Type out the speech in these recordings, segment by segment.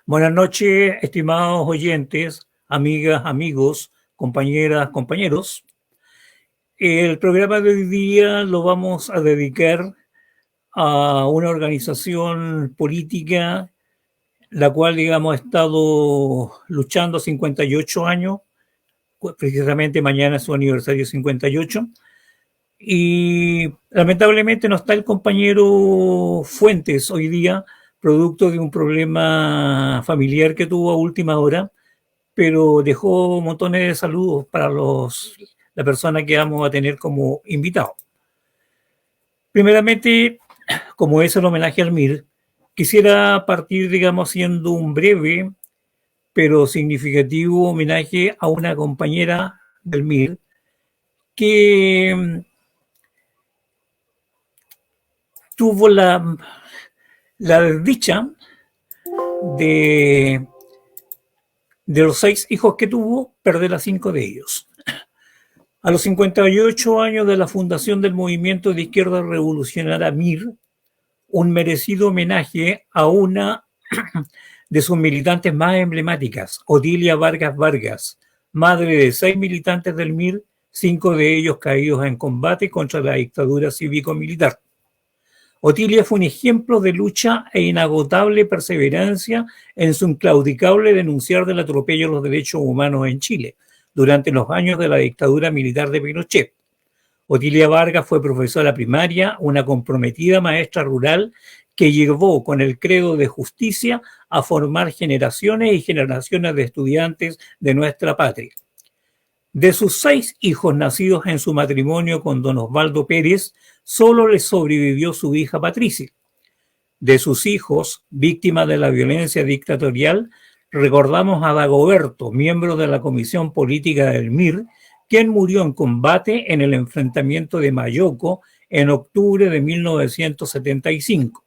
Buenas noches, estimados oyentes, amigas, amigos, compañeras, compañeros. El programa de hoy día lo vamos a dedicar a una organización política la cual, digamos, ha estado luchando 58 años, precisamente mañana es su aniversario 58, y lamentablemente no está el compañero Fuentes hoy día, producto de un problema familiar que tuvo a última hora, pero dejó montones de saludos para la persona que vamos a tener como invitado. Primeramente, como es el homenaje al MIR, quisiera partir, digamos, haciendo un breve pero significativo homenaje a una compañera del MIR que tuvo la desdicha de los 6 hijos que tuvo, perder a 5 de ellos. A los 58 años de la fundación del movimiento de izquierda revolucionaria MIR, un merecido homenaje a una de sus militantes más emblemáticas, Otilia Vargas Vargas, madre de 6 militantes del MIR, 5 de ellos caídos en combate contra la dictadura cívico-militar. Otilia fue un ejemplo de lucha e inagotable perseverancia en su inclaudicable denunciar del atropello a los derechos humanos en Chile durante los años de la dictadura militar de Pinochet. Otilia Vargas fue profesora primaria, una comprometida maestra rural que llevó con el credo de justicia a formar generaciones y generaciones de estudiantes de nuestra patria. De sus 6 hijos nacidos en su matrimonio con don Osvaldo Pérez, solo le sobrevivió su hija Patricia. De sus hijos, víctimas de la violencia dictatorial, recordamos a Dagoberto, miembro de la Comisión Política del MIR, quien murió en combate en el enfrentamiento de Mayoco en octubre de 1975.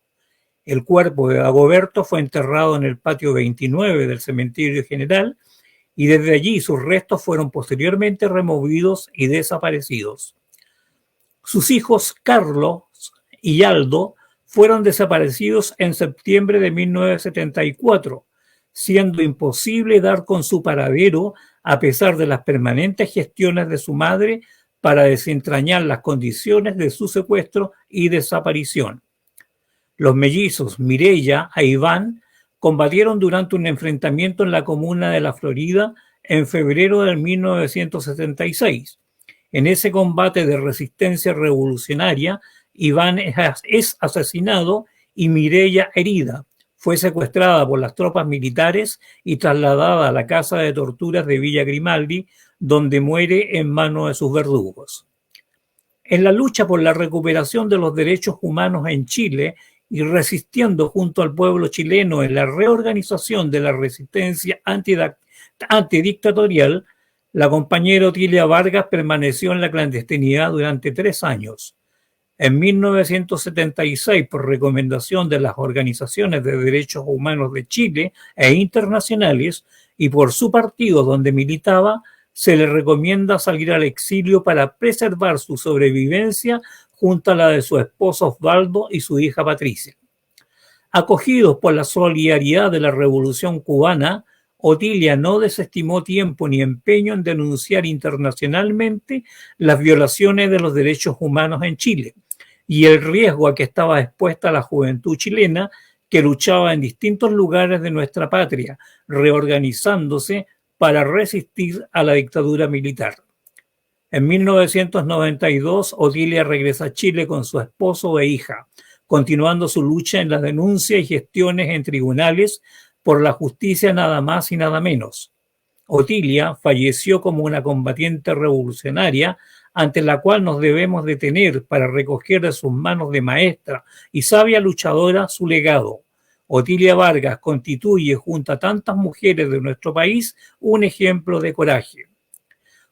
El cuerpo de Dagoberto fue enterrado en el patio 29 del Cementerio General y desde allí sus restos fueron posteriormente removidos y desaparecidos. Sus hijos Carlos y Aldo fueron desaparecidos en septiembre de 1974, siendo imposible dar con su paradero a pesar de las permanentes gestiones de su madre para desentrañar las condiciones de su secuestro y desaparición. Los mellizos Mireya e Iván combatieron durante un enfrentamiento en la comuna de La Florida en febrero de 1976. En ese combate de resistencia revolucionaria, Iván es asesinado y Mireya herida. Fue secuestrada por las tropas militares y trasladada a la casa de torturas de Villa Grimaldi, donde muere en manos de sus verdugos. En la lucha por la recuperación de los derechos humanos en Chile y resistiendo junto al pueblo chileno en la reorganización de la resistencia antidictatorial, la compañera Otilia Vargas permaneció en la clandestinidad durante 3 años. En 1976, por recomendación de las organizaciones de derechos humanos de Chile e internacionales y por su partido donde militaba, se le recomienda salir al exilio para preservar su sobrevivencia junto a la de su esposo Osvaldo y su hija Patricia. Acogidos por la solidaridad de la Revolución Cubana, Otilia no desestimó tiempo ni empeño en denunciar internacionalmente las violaciones de los derechos humanos en Chile y el riesgo a que estaba expuesta la juventud chilena que luchaba en distintos lugares de nuestra patria, reorganizándose para resistir a la dictadura militar. En 1992, Otilia regresa a Chile con su esposo e hija, continuando su lucha en la denuncia y gestiones en tribunales por la justicia nada más y nada menos. Otilia falleció como una combatiente revolucionaria ante la cual nos debemos detener para recoger de sus manos de maestra y sabia luchadora su legado. Otilia Vargas constituye, junto a tantas mujeres de nuestro país, un ejemplo de coraje.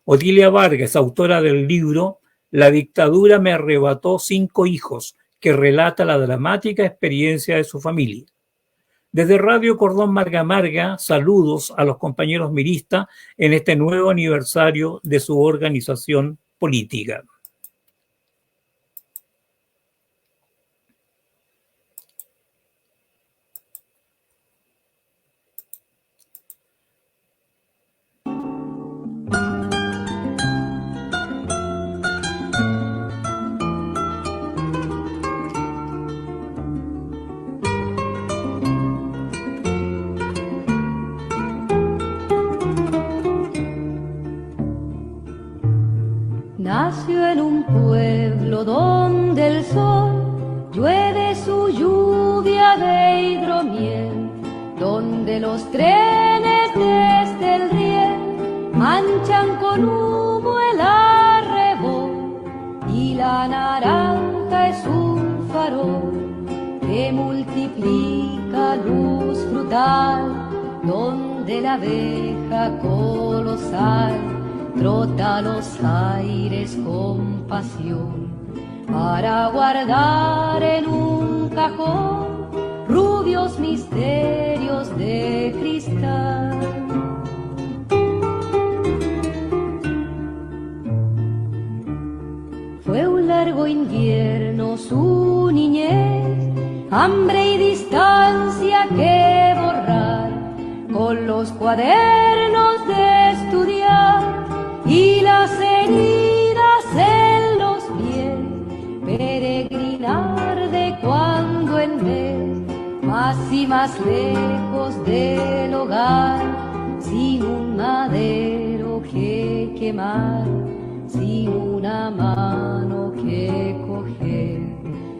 Otilia Vargas, autora del libro La dictadura me arrebató 5 hijos, que relata la dramática experiencia de su familia. Desde Radio Cordón Marga Marga, saludos a los compañeros miristas en este nuevo aniversario de su organización política. Nació en un pueblo donde el sol llueve su lluvia de hidromiel, donde los trenes desde el riel manchan con humo el arrebol, y la naranja es un farol que multiplica luz frutal, donde la abeja colosal trota los aires con pasión para guardar en un cajón rubios misterios de cristal. Fue un largo invierno su niñez, hambre y distancia que borrar, con los cuadernos de estudiar y las heridas en los pies, peregrinar de cuando en vez, más y más lejos del hogar, sin un madero que quemar, sin una mano que coger,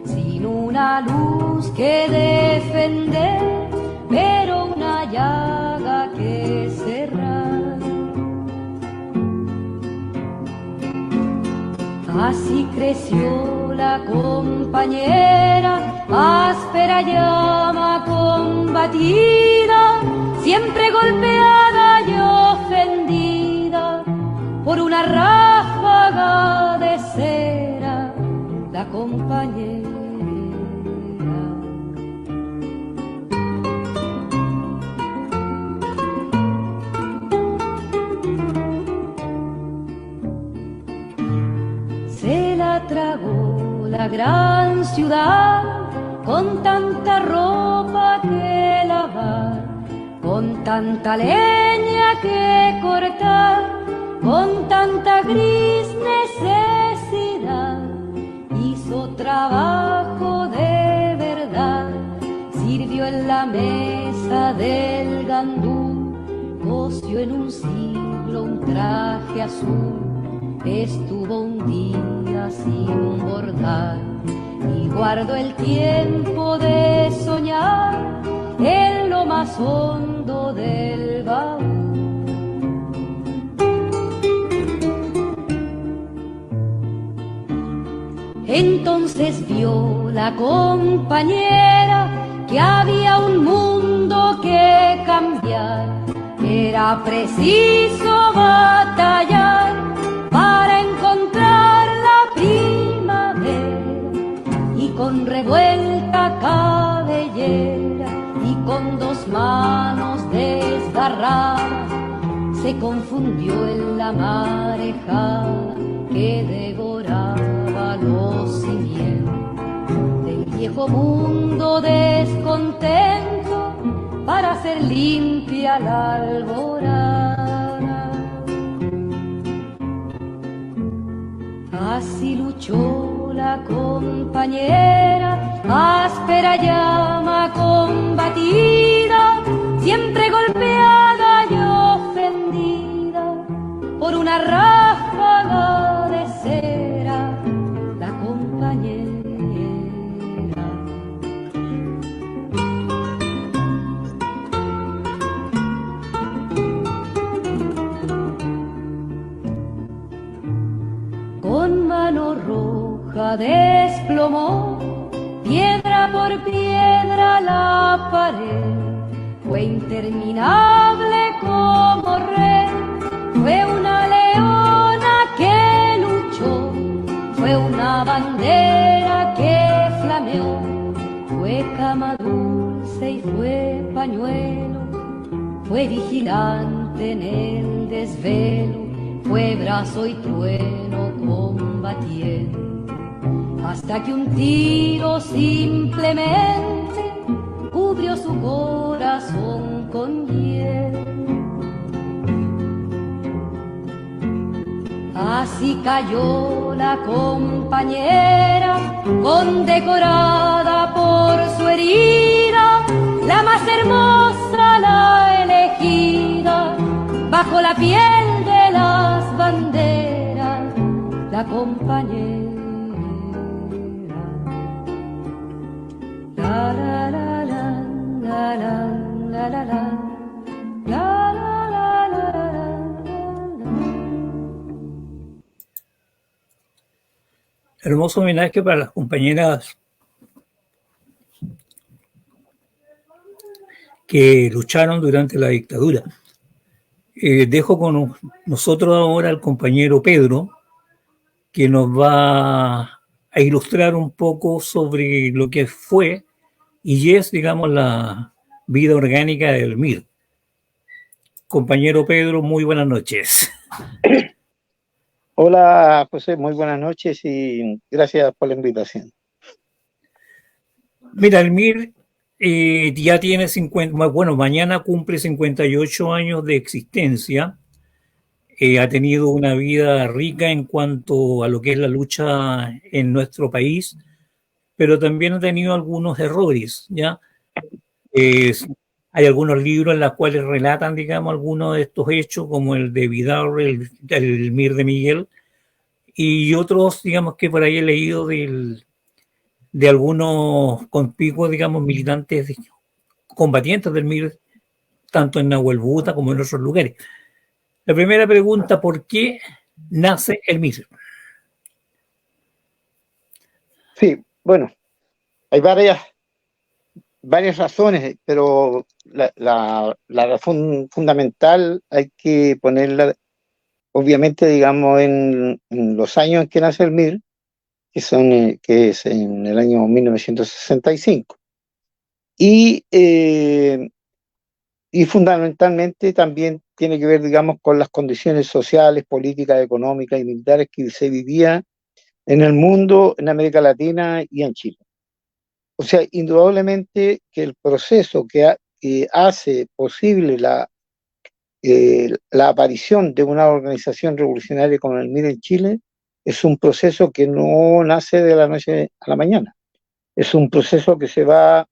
sin una luz que defender, pero una llaga que cerrar. Así creció la compañera, áspera llama combatida, siempre golpeada y ofendida por una ráfaga de cera, la compañera. Se la tragó la gran ciudad con tanta ropa que lavar, con tanta leña que cortar, con tanta gris necesidad. Hizo trabajo de verdad, sirvió en la mesa del gandú, cosió en un siglo un traje azul, estuvo un día sin bordar y guardó el tiempo de soñar en lo más hondo del baúl. Entonces vio la compañera que había un mundo que cambiar, que era preciso batallar para encontrar la primavera, y con revuelta cabellera y con dos manos desgarradas se confundió en la marejada que devoraba los cimientos del viejo mundo descontento para hacer limpia la alborada. Así luchó la compañera, áspera llama combatida, siempre golpeada y ofendida por una ráfaga de cera, la compañera. Con mano roja desplomó piedra por piedra la pared, fue interminable como red, fue una leona que luchó, fue una bandera que flameó, fue cama dulce y fue pañuelo, fue vigilante en el desvelo, fue brazo y trueno combatiendo, hasta que un tiro simplemente cubrió su corazón con hiel. Así cayó la compañera, condecorada por su herida, la más hermosa, la elegida, bajo la piel de las banderas, la compañera. La la la la la la la la la. Hermoso homenaje para las compañeras que lucharon durante la dictadura. Dejo con nosotros ahora al compañero Pedro, que nos va a ilustrar un poco sobre lo que fue y es, digamos, la vida orgánica del MIR. Compañero Pedro, muy buenas noches. Hola José, muy buenas noches y gracias por la invitación. Mira, el MIR ya tiene 50, bueno, mañana cumple 58 años de existencia. Ha tenido una vida rica en cuanto a lo que es la lucha en nuestro país, pero también ha tenido algunos errores, ¿ya? Hay algunos libros en los cuales relatan, digamos, algunos de estos hechos, como el de Vidal, el MIR de Miguel, y otros, digamos, que por ahí he leído de algunos conspicuos, digamos, militantes, combatientes del MIR, tanto en Nahuelbuta como en otros lugares. La primera pregunta, ¿por qué nace el MIR? Sí, bueno, hay varias razones, pero la razón fundamental hay que ponerla, obviamente, digamos, en los años en que nace el MIR, que es en el año 1965. Y fundamentalmente también tiene que ver, digamos, con las condiciones sociales, políticas, económicas y militares que se vivían en el mundo, en América Latina y en Chile. O sea, indudablemente que el proceso que hace posible la aparición de una organización revolucionaria como el MIR en Chile es un proceso que no nace de la noche a la mañana. Es un proceso que se va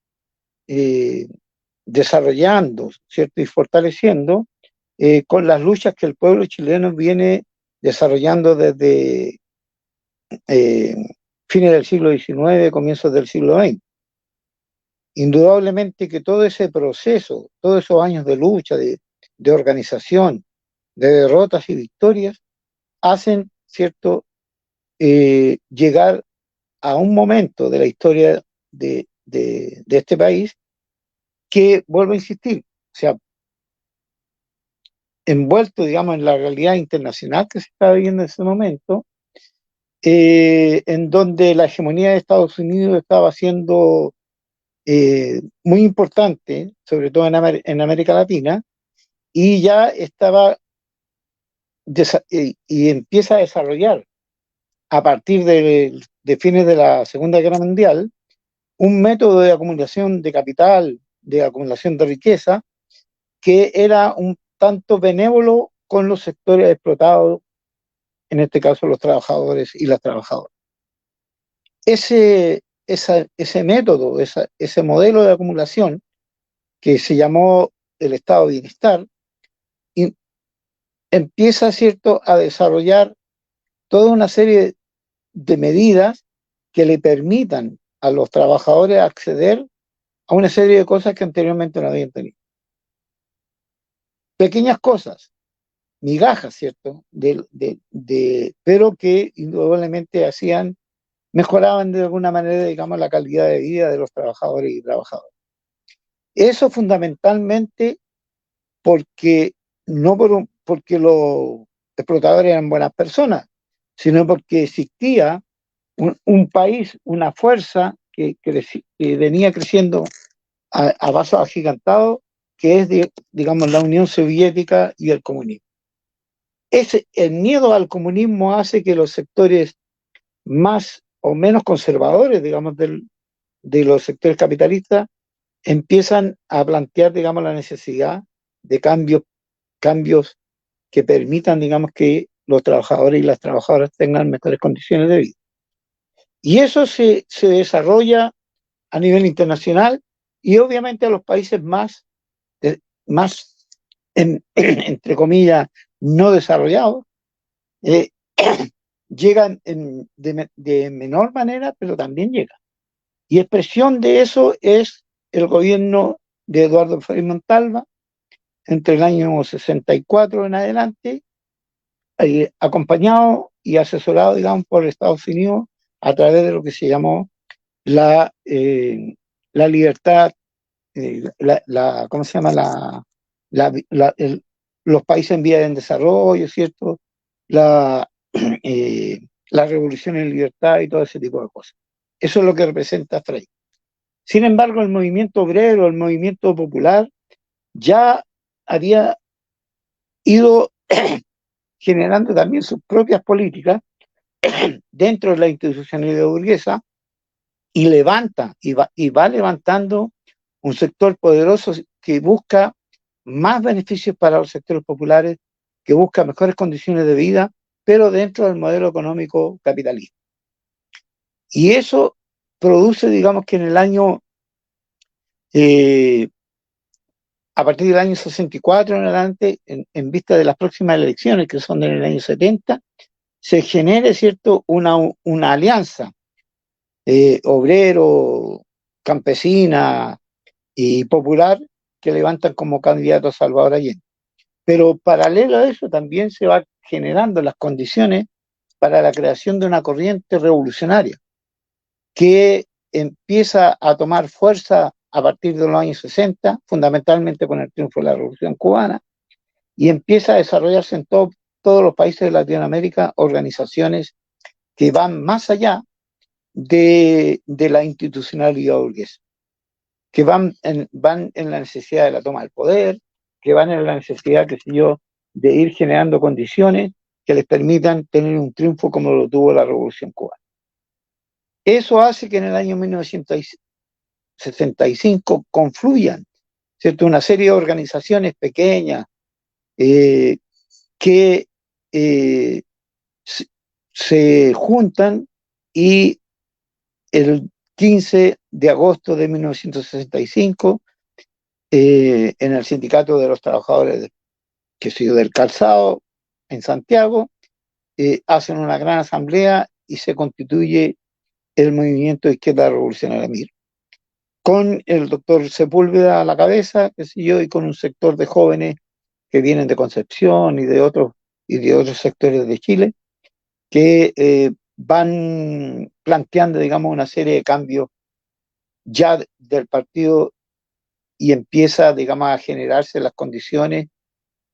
desarrollando, ¿cierto? Y fortaleciendo con las luchas que el pueblo chileno viene desarrollando desde fines del siglo XIX, comienzos del siglo XX. Indudablemente que todo ese proceso, todos esos años de lucha, de organización, de derrotas y victorias, hacen, ¿cierto?, llegar a un momento de la historia de este país que, vuelvo a insistir, o sea, envuelto, digamos, en la realidad internacional que se está viviendo en ese momento, en donde la hegemonía de Estados Unidos estaba siendo muy importante, sobre todo en América Latina, y ya estaba y empieza a desarrollar a partir de fines de la Segunda Guerra Mundial un método de acumulación de capital, de acumulación de riqueza, que era un tanto benévolo con los sectores explotados, en este caso los trabajadores y las trabajadoras. Ese método, ese modelo de acumulación, que se llamó el estado de bienestar, y empieza, ¿cierto?, a desarrollar toda una serie de medidas que le permitan a los trabajadores acceder a una serie de cosas que anteriormente no habían tenido. Pequeñas cosas, migajas, ¿cierto?, pero que indudablemente mejoraban de alguna manera, digamos, la calidad de vida de los trabajadores y trabajadoras. Eso fundamentalmente porque porque los explotadores eran buenas personas, sino porque existía un país, una fuerza que venía creciendo a pasos agigantados, que es, digamos, la Unión Soviética y el comunismo. El miedo al comunismo hace que los sectores más o menos conservadores, digamos, de los sectores capitalistas, empiezan a plantear, digamos, la necesidad de cambios que permitan, digamos, que los trabajadores y las trabajadoras tengan mejores condiciones de vida. Y eso se desarrolla a nivel internacional y obviamente a los países más entre comillas, no desarrollados, eh, llegan de menor manera, pero también llegan. Y expresión de eso es el gobierno de Eduardo Frei Montalva, entre el año 64 en adelante, acompañado y asesorado, digamos, por Estados Unidos a través de lo que se llamó la libertad, ¿cómo se llama? Los países en vía de desarrollo, ¿cierto? La revolución en libertad y todo ese tipo de cosas. Eso es lo que representa Frei. Sin embargo, el movimiento obrero, el movimiento popular, ya había ido generando también sus propias políticas dentro de la institucionalidad burguesa y va levantando un sector poderoso que busca más beneficios para los sectores populares, que busca mejores condiciones de vida, pero dentro del modelo económico capitalista. Y eso produce, digamos, que en el año, a partir del año 64 en adelante, en vista de las próximas elecciones, que son en el año 70, se genere, ¿cierto?, una alianza obrero, campesina y popular que levantan como candidato a Salvador Allende. Pero paralelo a eso también se va generando las condiciones para la creación de una corriente revolucionaria que empieza a tomar fuerza a partir de los años 60, fundamentalmente con el triunfo de la Revolución Cubana, y empieza a desarrollarse en todos los países de Latinoamérica organizaciones que van más allá de la institucionalidad burguesa, que van en la necesidad de la toma del poder, que van en la necesidad, qué sé yo, de ir generando condiciones que les permitan tener un triunfo como lo tuvo la Revolución Cubana. Eso hace que en el año 1965 confluyan, ¿cierto?, una serie de organizaciones pequeñas que se juntan y el 15 de agosto de 1965 en el Sindicato de los Trabajadores del Calzado en Santiago, hacen una gran asamblea y se constituye el movimiento de izquierda revolucionaria MIR, con el doctor Sepúlveda a la cabeza, qué sé yo, y con un sector de jóvenes que vienen de Concepción y de otros sectores de Chile, que van planteando, digamos, una serie de cambios ya del partido y empieza, digamos, a generarse las condiciones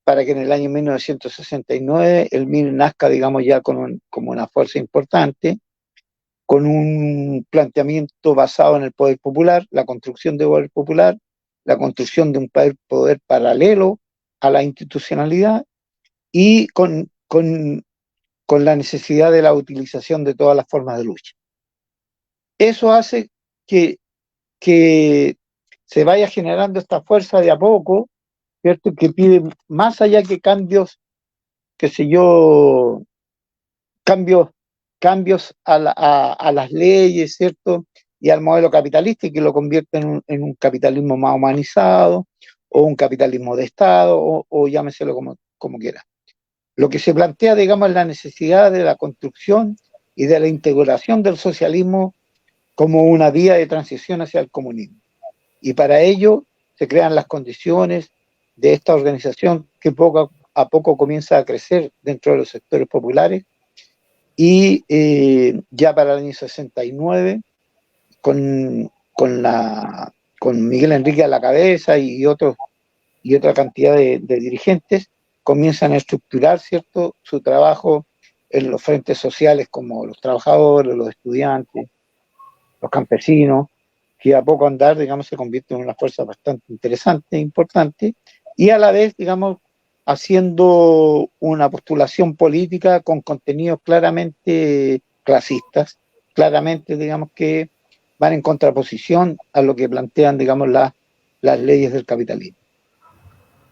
para que en el año 1969 el MIR nazca, digamos, ya como una fuerza importante, con un planteamiento basado en el poder popular, la construcción de poder popular, la construcción de un poder paralelo a la institucionalidad y con la necesidad de la utilización de todas las formas de lucha. Eso hace que se vaya generando esta fuerza de a poco, ¿cierto?, que pide más allá que cambios, qué sé yo, cambios a las leyes, ¿cierto?, y al modelo capitalista, y que lo convierte en un capitalismo más humanizado, o un capitalismo de Estado, o llámeselo como quiera. Lo que se plantea, digamos, es la necesidad de la construcción y de la integración del socialismo como una vía de transición hacia el comunismo. Y para ello se crean las condiciones de esta organización que poco a poco comienza a crecer dentro de los sectores populares y ya para el año 69, con Miguel Enrique a la cabeza y otra cantidad de dirigentes, comienzan a estructurar, ¿cierto?, su trabajo en los frentes sociales como los trabajadores, los estudiantes, los campesinos, que a poco andar, digamos, se convierte en una fuerza bastante interesante, importante, y a la vez, digamos, haciendo una postulación política con contenidos claramente clasistas, claramente, digamos, que van en contraposición a lo que plantean, digamos, las leyes del capitalismo.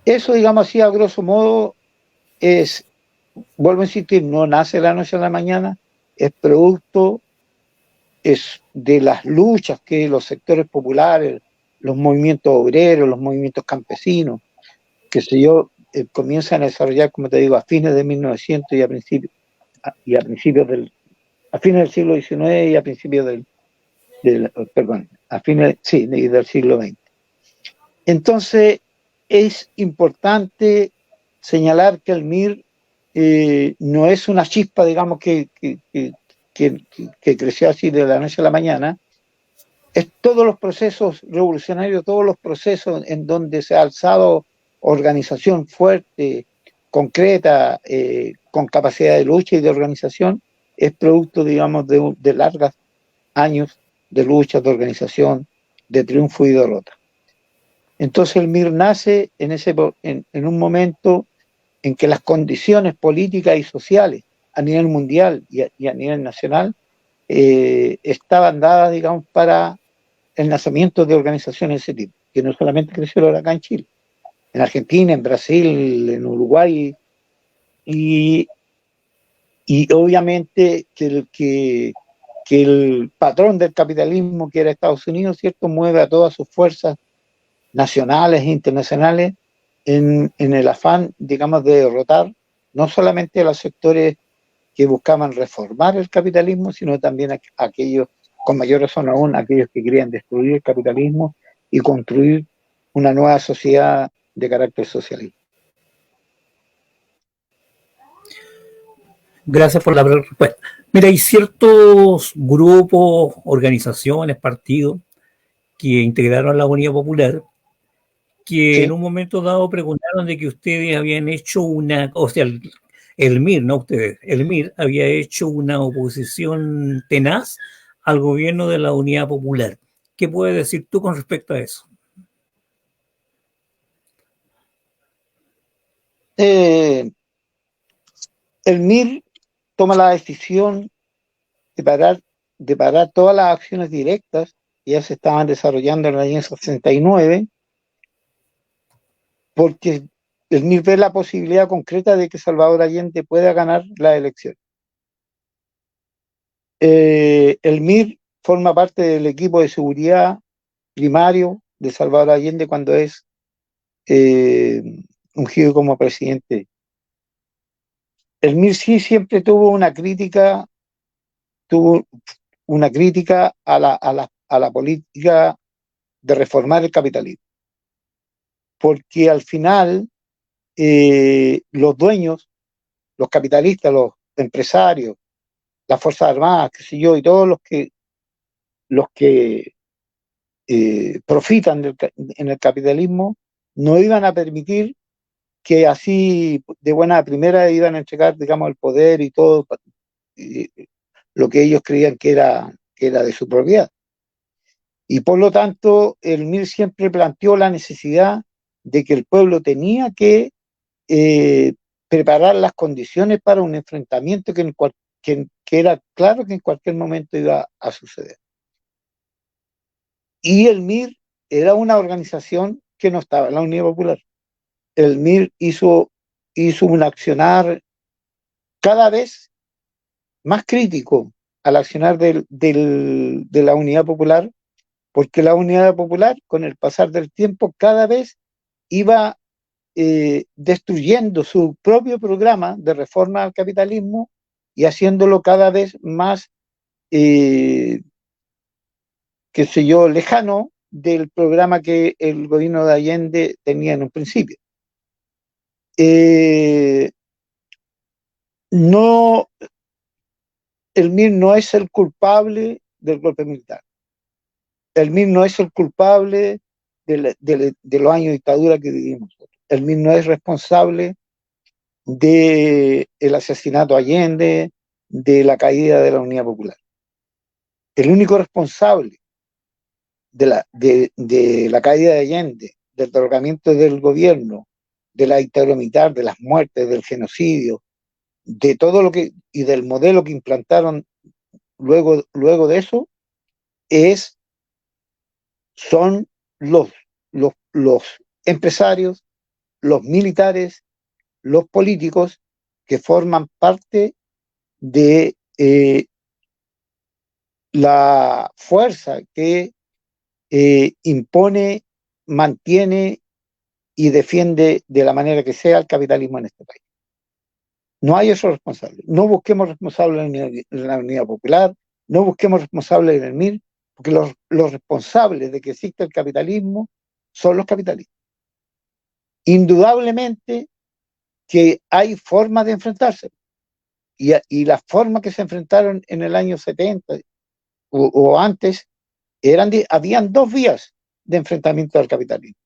Eso, digamos así, a grosso modo, es, vuelvo a insistir, no nace de la noche a la mañana, es producto es de las luchas que los sectores populares, los movimientos obreros, los movimientos campesinos, que sé yo, comienzan a desarrollar, como te digo, a fines de 1900 y a principios a fines del siglo XIX y a principios perdón, a fines, sí, del siglo XX. Entonces, es importante señalar que el MIR no es una chispa, digamos, que creció así de la noche a la mañana. Es todos los procesos revolucionarios, todos los procesos en donde se ha alzado organización fuerte, concreta, con capacidad de lucha y de organización, es producto, digamos, de largos años de lucha, de organización, de triunfo y derrota. Entonces el MIR nace en un momento en que las condiciones políticas y sociales a nivel mundial y a nivel nacional estaban dadas, digamos, para el nacimiento de organizaciones de ese tipo, que no solamente crecieron acá en Chile, en Argentina, en Brasil, en Uruguay, y, y obviamente que el patrón del capitalismo, que era Estados Unidos, ¿cierto?, mueve a todas sus fuerzas nacionales e internacionales en el afán, digamos, de derrotar no solamente a los sectores que buscaban reformar el capitalismo, sino también a aquellos, con mayor razón aún, aquellos que querían destruir el capitalismo y construir una nueva sociedad de carácter socialista. Gracias por la respuesta. Mira, hay ciertos grupos, organizaciones, partidos que integraron la Unidad Popular que en ¿Sí? un momento dado preguntaron de que ustedes habían hecho o sea, el MIR, no ustedes, el MIR había hecho una oposición tenaz al gobierno de la Unidad Popular. ¿Qué puedes decir tú con respecto a eso? El MIR toma la decisión de parar todas las acciones directas que ya se estaban desarrollando en el año 69, porque el MIR ve la posibilidad concreta de que Salvador Allende pueda ganar la elección. El MIR forma parte del equipo de seguridad primario de Salvador Allende cuando es eh, ungido como presidente. El MIR sí siempre tuvo una crítica a la política de reformar el capitalismo, porque al final los dueños, los capitalistas, los empresarios, las Fuerzas Armadas, qué sé yo, y todos los que profitan en el capitalismo, no iban a permitir que así de buena primera iban a entregar, digamos, el poder y todo eh, lo que ellos creían que era de su propiedad. Y por lo tanto, el MIR siempre planteó la necesidad de que el pueblo tenía que eh, preparar las condiciones para un enfrentamiento que era claro que en cualquier momento iba a suceder. Y el MIR era una organización que no estaba en la Unidad Popular. El MIR hizo un accionar cada vez más crítico al accionar de la Unidad Popular, porque la Unidad Popular, con el pasar del tiempo, cada vez iba destruyendo su propio programa de reforma al capitalismo y haciéndolo cada vez más, qué sé yo, lejano del programa que el gobierno de Allende tenía en un principio. No, el MIR no es el culpable del golpe militar. El MIR no es el culpable de los años de dictadura que vivimos. El MIR no es responsable del asesinato de Allende, de la caída de la Unidad Popular. El único responsable de la caída de Allende, del derrocamiento del gobierno, de la dictadura militar, de las muertes, del genocidio, de todo lo que, y del modelo que implantaron luego de eso, son los empresarios, los militares, los políticos que forman parte de la fuerza que impone, mantiene y defiende de la manera que sea el capitalismo en este país. No hay otro responsable. No busquemos responsables en la Unidad Popular, no busquemos responsables en el MIR, porque los responsables de que exista el capitalismo son los capitalistas. Indudablemente que hay formas de enfrentarse, y las formas que se enfrentaron en el año 70 o antes, habían dos vías de enfrentamiento al capitalismo.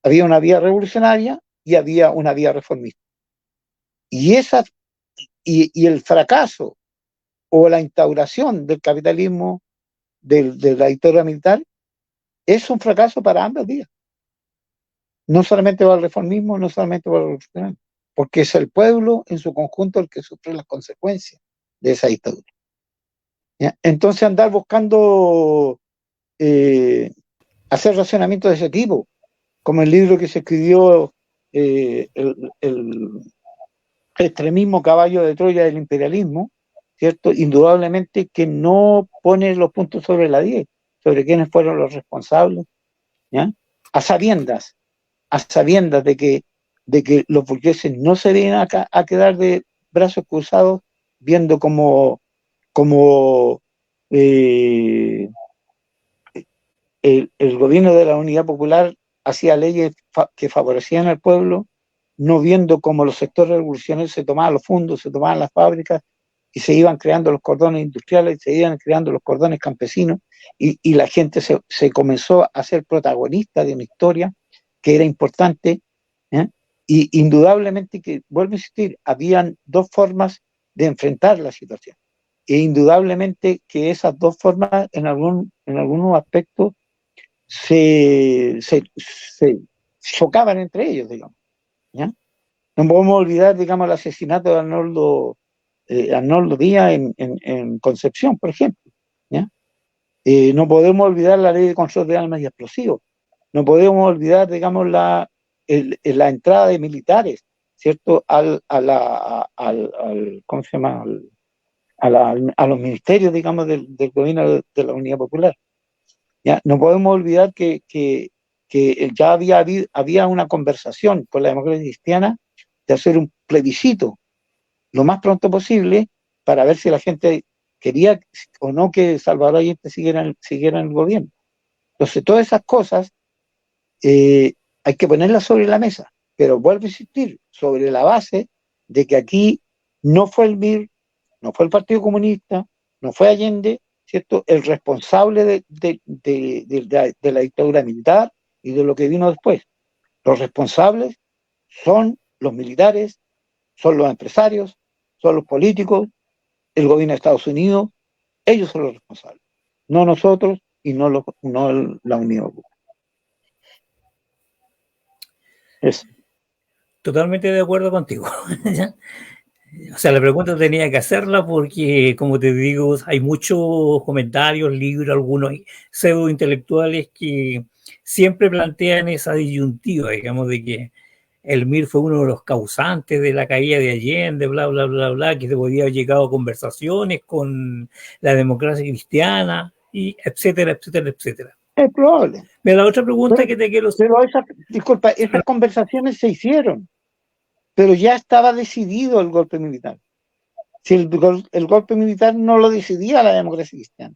Había una vía revolucionaria y había una vía reformista. Y el fracaso o la instauración del capitalismo de la dictadura militar es un fracaso para ambas vías. No solamente para el reformismo, no solamente para el revolucionario, porque es el pueblo en su conjunto el que sufre las consecuencias de esa dictadura. ¿Ya? Entonces andar buscando hacer racionamientos de ese tipo, como el libro que se escribió el extremismo caballo de Troya del imperialismo, ¿cierto? Indudablemente que no pone los puntos sobre la 10, sobre quiénes fueron los responsables, ¿ya? A sabiendas de que los burgueses no se vienen a quedar de brazos cruzados viendo como el gobierno de la Unidad Popular hacía leyes que favorecían al pueblo, no viendo cómo los sectores revolucionarios se tomaban los fondos, se tomaban las fábricas y se iban creando los cordones industriales, se iban creando los cordones campesinos, y la gente se comenzó a ser protagonista de una historia que era importante, ¿eh? Y indudablemente que, vuelvo a insistir, habían dos formas de enfrentar la situación. E indudablemente que esas dos formas en algunos aspectos se chocaban entre ellos, digamos, ¿ya? No podemos olvidar, digamos, el asesinato de Arnoldo Díaz en Concepción, por ejemplo, ¿ya? No podemos olvidar la ley de control de armas y explosivos. No podemos olvidar, digamos, la entrada de militares, ¿cierto? ¿Cómo se llama? A los ministerios, digamos, del gobierno de la Unidad Popular. ¿Ya? No podemos olvidar que ya había una conversación con la democracia cristiana de hacer un plebiscito lo más pronto posible para ver si la gente quería o no que Salvador Allende siguiera en el gobierno. Entonces, todas esas cosas hay que ponerlas sobre la mesa, pero vuelvo a insistir, sobre la base de que aquí no fue el MIR, no fue el Partido Comunista, no fue Allende, ¿cierto?, el responsable de la dictadura militar y de lo que vino después. Los responsables son los militares, son los empresarios, son los políticos, el gobierno de Estados Unidos. Ellos son los responsables, no nosotros y no la Unión Europea. Eso. Totalmente de acuerdo contigo. O sea, la pregunta tenía que hacerla porque, como te digo, hay muchos comentarios, libros, algunos pseudo intelectuales que siempre plantean esa disyuntiva, digamos, de que el MIR fue uno de los causantes de la caída de Allende, bla, bla, bla, bla, que se podía haber llegado a conversaciones con la democracia cristiana, y etcétera, etcétera, etcétera. Es probable. Mira, la otra pregunta que te quiero hacer. Pero esas conversaciones se hicieron, pero ya estaba decidido el golpe militar. Si el golpe militar no lo decidía la democracia cristiana,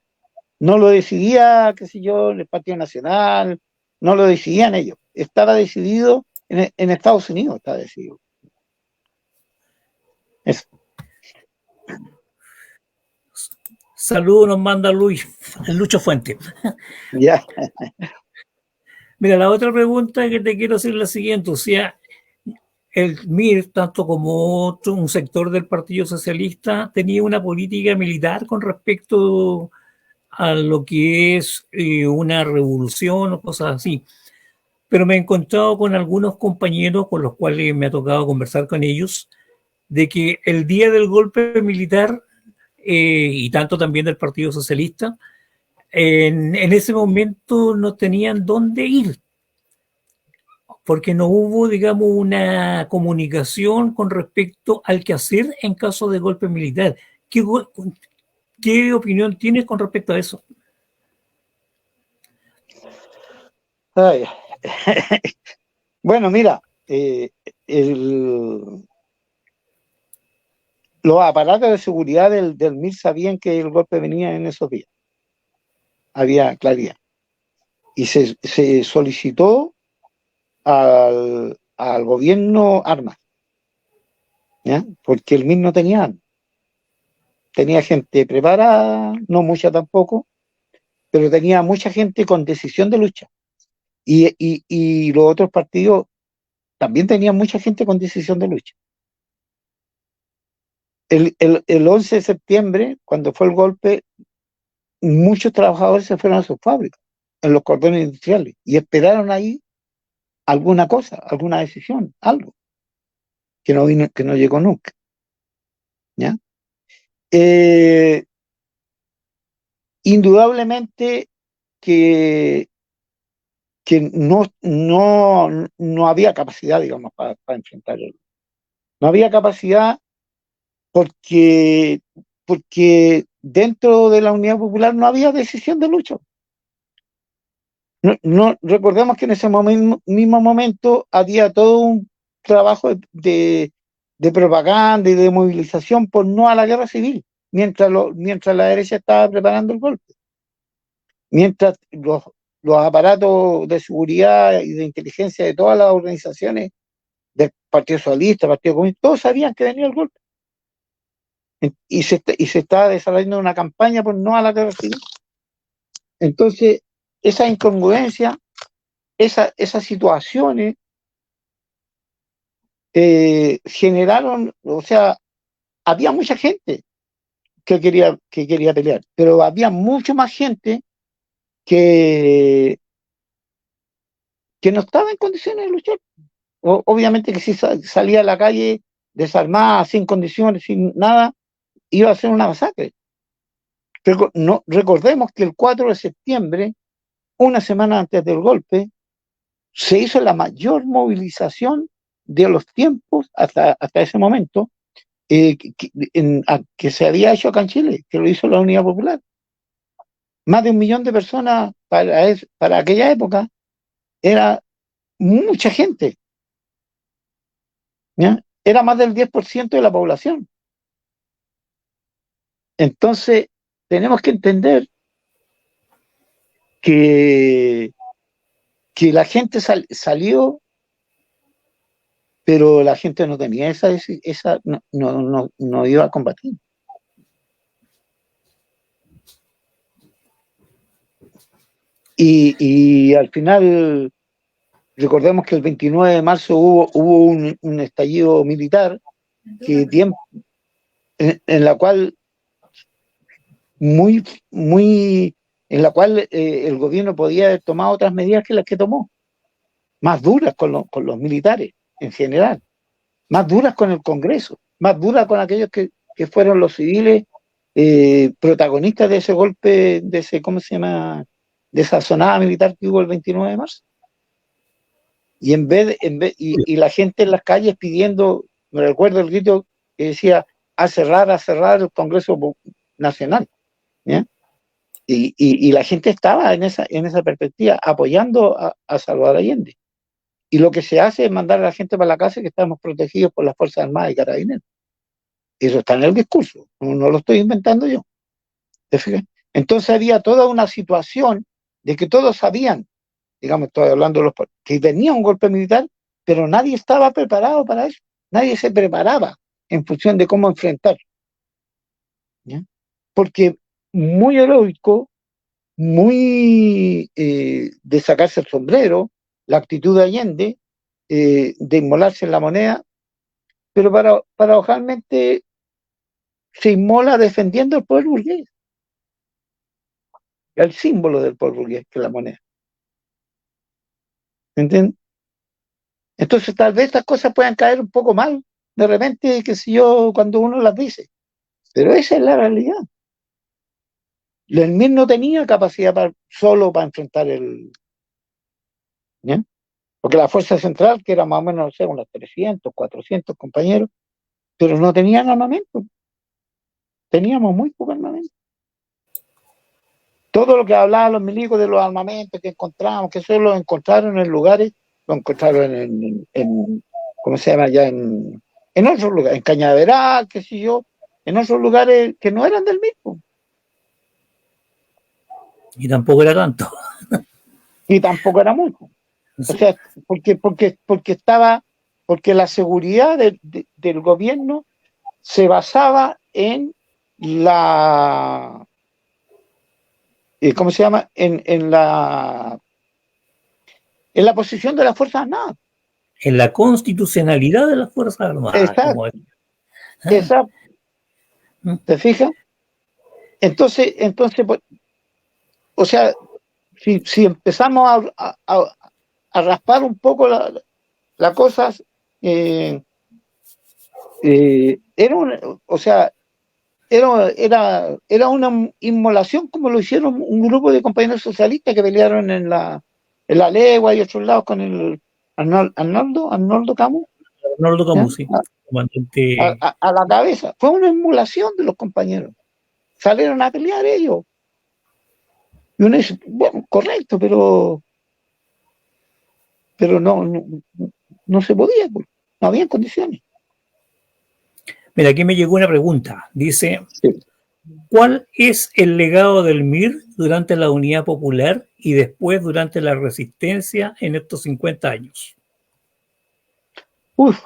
no lo decidía, qué sé yo, el Partido Nacional, no lo decidían ellos. Estaba decidido en Estados Unidos, estaba decidido. Eso. Saludos nos manda Lucho Fuente. Ya. Mira, la otra pregunta que te quiero hacer es la siguiente, o sea, el MIR, tanto como un sector del Partido Socialista, tenía una política militar con respecto a lo que es una revolución o cosas así. Pero me he encontrado con algunos compañeros con los cuales me ha tocado conversar con ellos, de que el día del golpe militar, y tanto también del Partido Socialista, en ese momento no tenían dónde ir, porque no hubo, digamos, una comunicación con respecto al que hacer en caso de golpe militar. ¿Qué opinión tienes con respecto a eso? Ay. Bueno, mira, el, los aparatos de seguridad del MIR sabían que el golpe venía en esos días. Había claridad. Y se solicitó al gobierno armas, ¿ya? Porque el MIR no tenía armas. Tenía gente preparada, no mucha tampoco, pero tenía mucha gente con decisión de lucha. Y los otros partidos también tenían mucha gente con decisión de lucha. El 11 de septiembre, cuando fue el golpe, muchos trabajadores se fueron a sus fábricas, en los cordones industriales, y esperaron ahí alguna cosa, alguna decisión, algo, que no vino, que no llegó nunca. ¿Ya? Indudablemente que, que no había capacidad, digamos, para enfrentarlo. No había capacidad porque, porque dentro de la Unidad Popular no había decisión de lucha. Recordemos que en ese mismo momento había todo un trabajo de propaganda y de movilización por no a la guerra civil, mientras la derecha estaba preparando el golpe. Mientras los aparatos de seguridad y de inteligencia de todas las organizaciones del Partido Socialista, Partido Comunista, todos sabían que venía el golpe. Y se estaba desarrollando una campaña por no a la guerra civil. Entonces, esa incongruencia, esas situaciones generaron, o sea, había mucha gente que quería pelear, pero había mucho más gente que, que no estaba en condiciones de luchar. Obviamente que si salía a la calle desarmada, sin condiciones, sin nada, iba a ser una masacre. Pero no, recordemos que el 4 de septiembre, una semana antes del golpe, se hizo la mayor movilización de los tiempos hasta ese momento que se había hecho acá en Chile, que lo hizo la Unidad Popular. Más de 1 millón de personas para aquella época era mucha gente, ¿ya? Era más del 10% de la población. Entonces, tenemos que entender que, que la gente salió, pero la gente no tenía no iba a combatir. Y al final, recordemos que el 29 de marzo hubo un estallido militar en la cual en la cual el gobierno podía haber tomado otras medidas que las que tomó, más duras con los militares en general, más duras con el Congreso, más duras con aquellos que fueron los civiles protagonistas de ese golpe, de ese, ¿cómo se llama?, de esa sonada militar que hubo el 29 de marzo. Y la gente en las calles pidiendo, me recuerdo el grito que decía, a cerrar el Congreso Nacional, ¿ya? Y la gente estaba en esa perspectiva, apoyando a Salvador Allende. Y lo que se hace es mandar a la gente para la casa que estamos protegidos por las Fuerzas Armadas y Carabineros. Eso está en el discurso, no lo estoy inventando yo. ¿Te fijas? Entonces había toda una situación de que todos sabían, digamos, estoy hablando de que venía un golpe militar, pero nadie estaba preparado para eso. Nadie se preparaba en función de cómo enfrentar. ¿Ya? Porque muy heroico, muy de sacarse el sombrero, la actitud de Allende, de inmolarse en la moneda, pero paradojalmente se inmola defendiendo el poder burgués. el símbolo del pueblo burgués, que es la moneda. ¿Entiendes? Entonces tal vez estas cosas puedan caer un poco mal, de repente, qué sé yo, cuando uno las dice. Pero esa es la realidad. El MIR no tenía capacidad solo para enfrentar ¿ya? Porque la fuerza central, que era más o menos, no sé, unos 300, 400 compañeros, pero no tenían armamento. Teníamos muy poco armamento. Todo lo que hablaban los milicos de los armamentos que encontramos, que eso lo encontraron en lugares, lo encontraron ¿cómo se llama? Ya en otros lugares, en Cañaveral, qué sé yo, en otros lugares que no eran del mismo. Y tampoco era tanto. Y tampoco era mucho. O sea, porque la seguridad del gobierno se basaba en ¿cómo se llama? En la posición de las Fuerzas Armadas. En la constitucionalidad de las Fuerzas Armadas. Exacto, exacto. ¿Te fijas? Entonces, pues, o sea, si empezamos a raspar un poco la cosa, o sea, era una inmolación como lo hicieron un grupo de compañeros socialistas que pelearon en la Legua y otros lados con el Arnoldo Camus, Arnoldo ¿ya? Camus, sí, comandante. A la cabeza. Fue una inmolación de los compañeros. Salieron a pelear ellos. Y uno dice, bueno, correcto, pero no se podía, pues, no había condiciones. Mira, aquí me llegó una pregunta. Dice, Sí. ¿cuál es el legado del MIR durante la Unidad Popular y después durante la Resistencia en estos 50 años? Uf,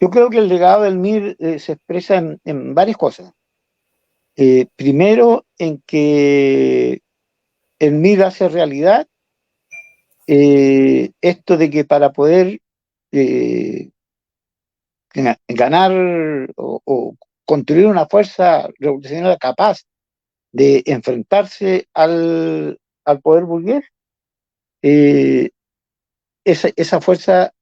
yo creo que el legado del MIR se expresa en varias cosas. Primero, en que el MIR hace realidad esto de que para poder eh, ganar o construir una fuerza revolucionaria capaz de enfrentarse al poder burgués, eh, esa fuerza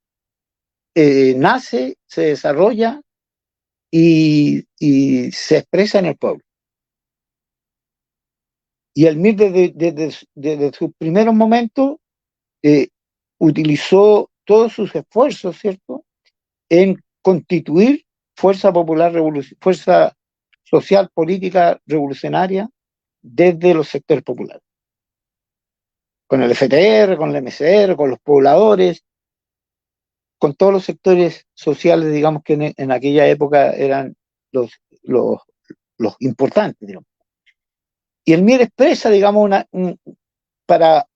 nace, se desarrolla y se expresa en el pueblo. Y el MIR desde sus primeros momentos eh, utilizó todos sus esfuerzos, ¿cierto?, en constituir fuerza popular, fuerza social, política revolucionaria desde los sectores populares. Con el FTR, con el MCR, con los pobladores, con todos los sectores sociales, digamos, que en aquella época eran los, los, los importantes, digamos. Y el MIR expresa, digamos, para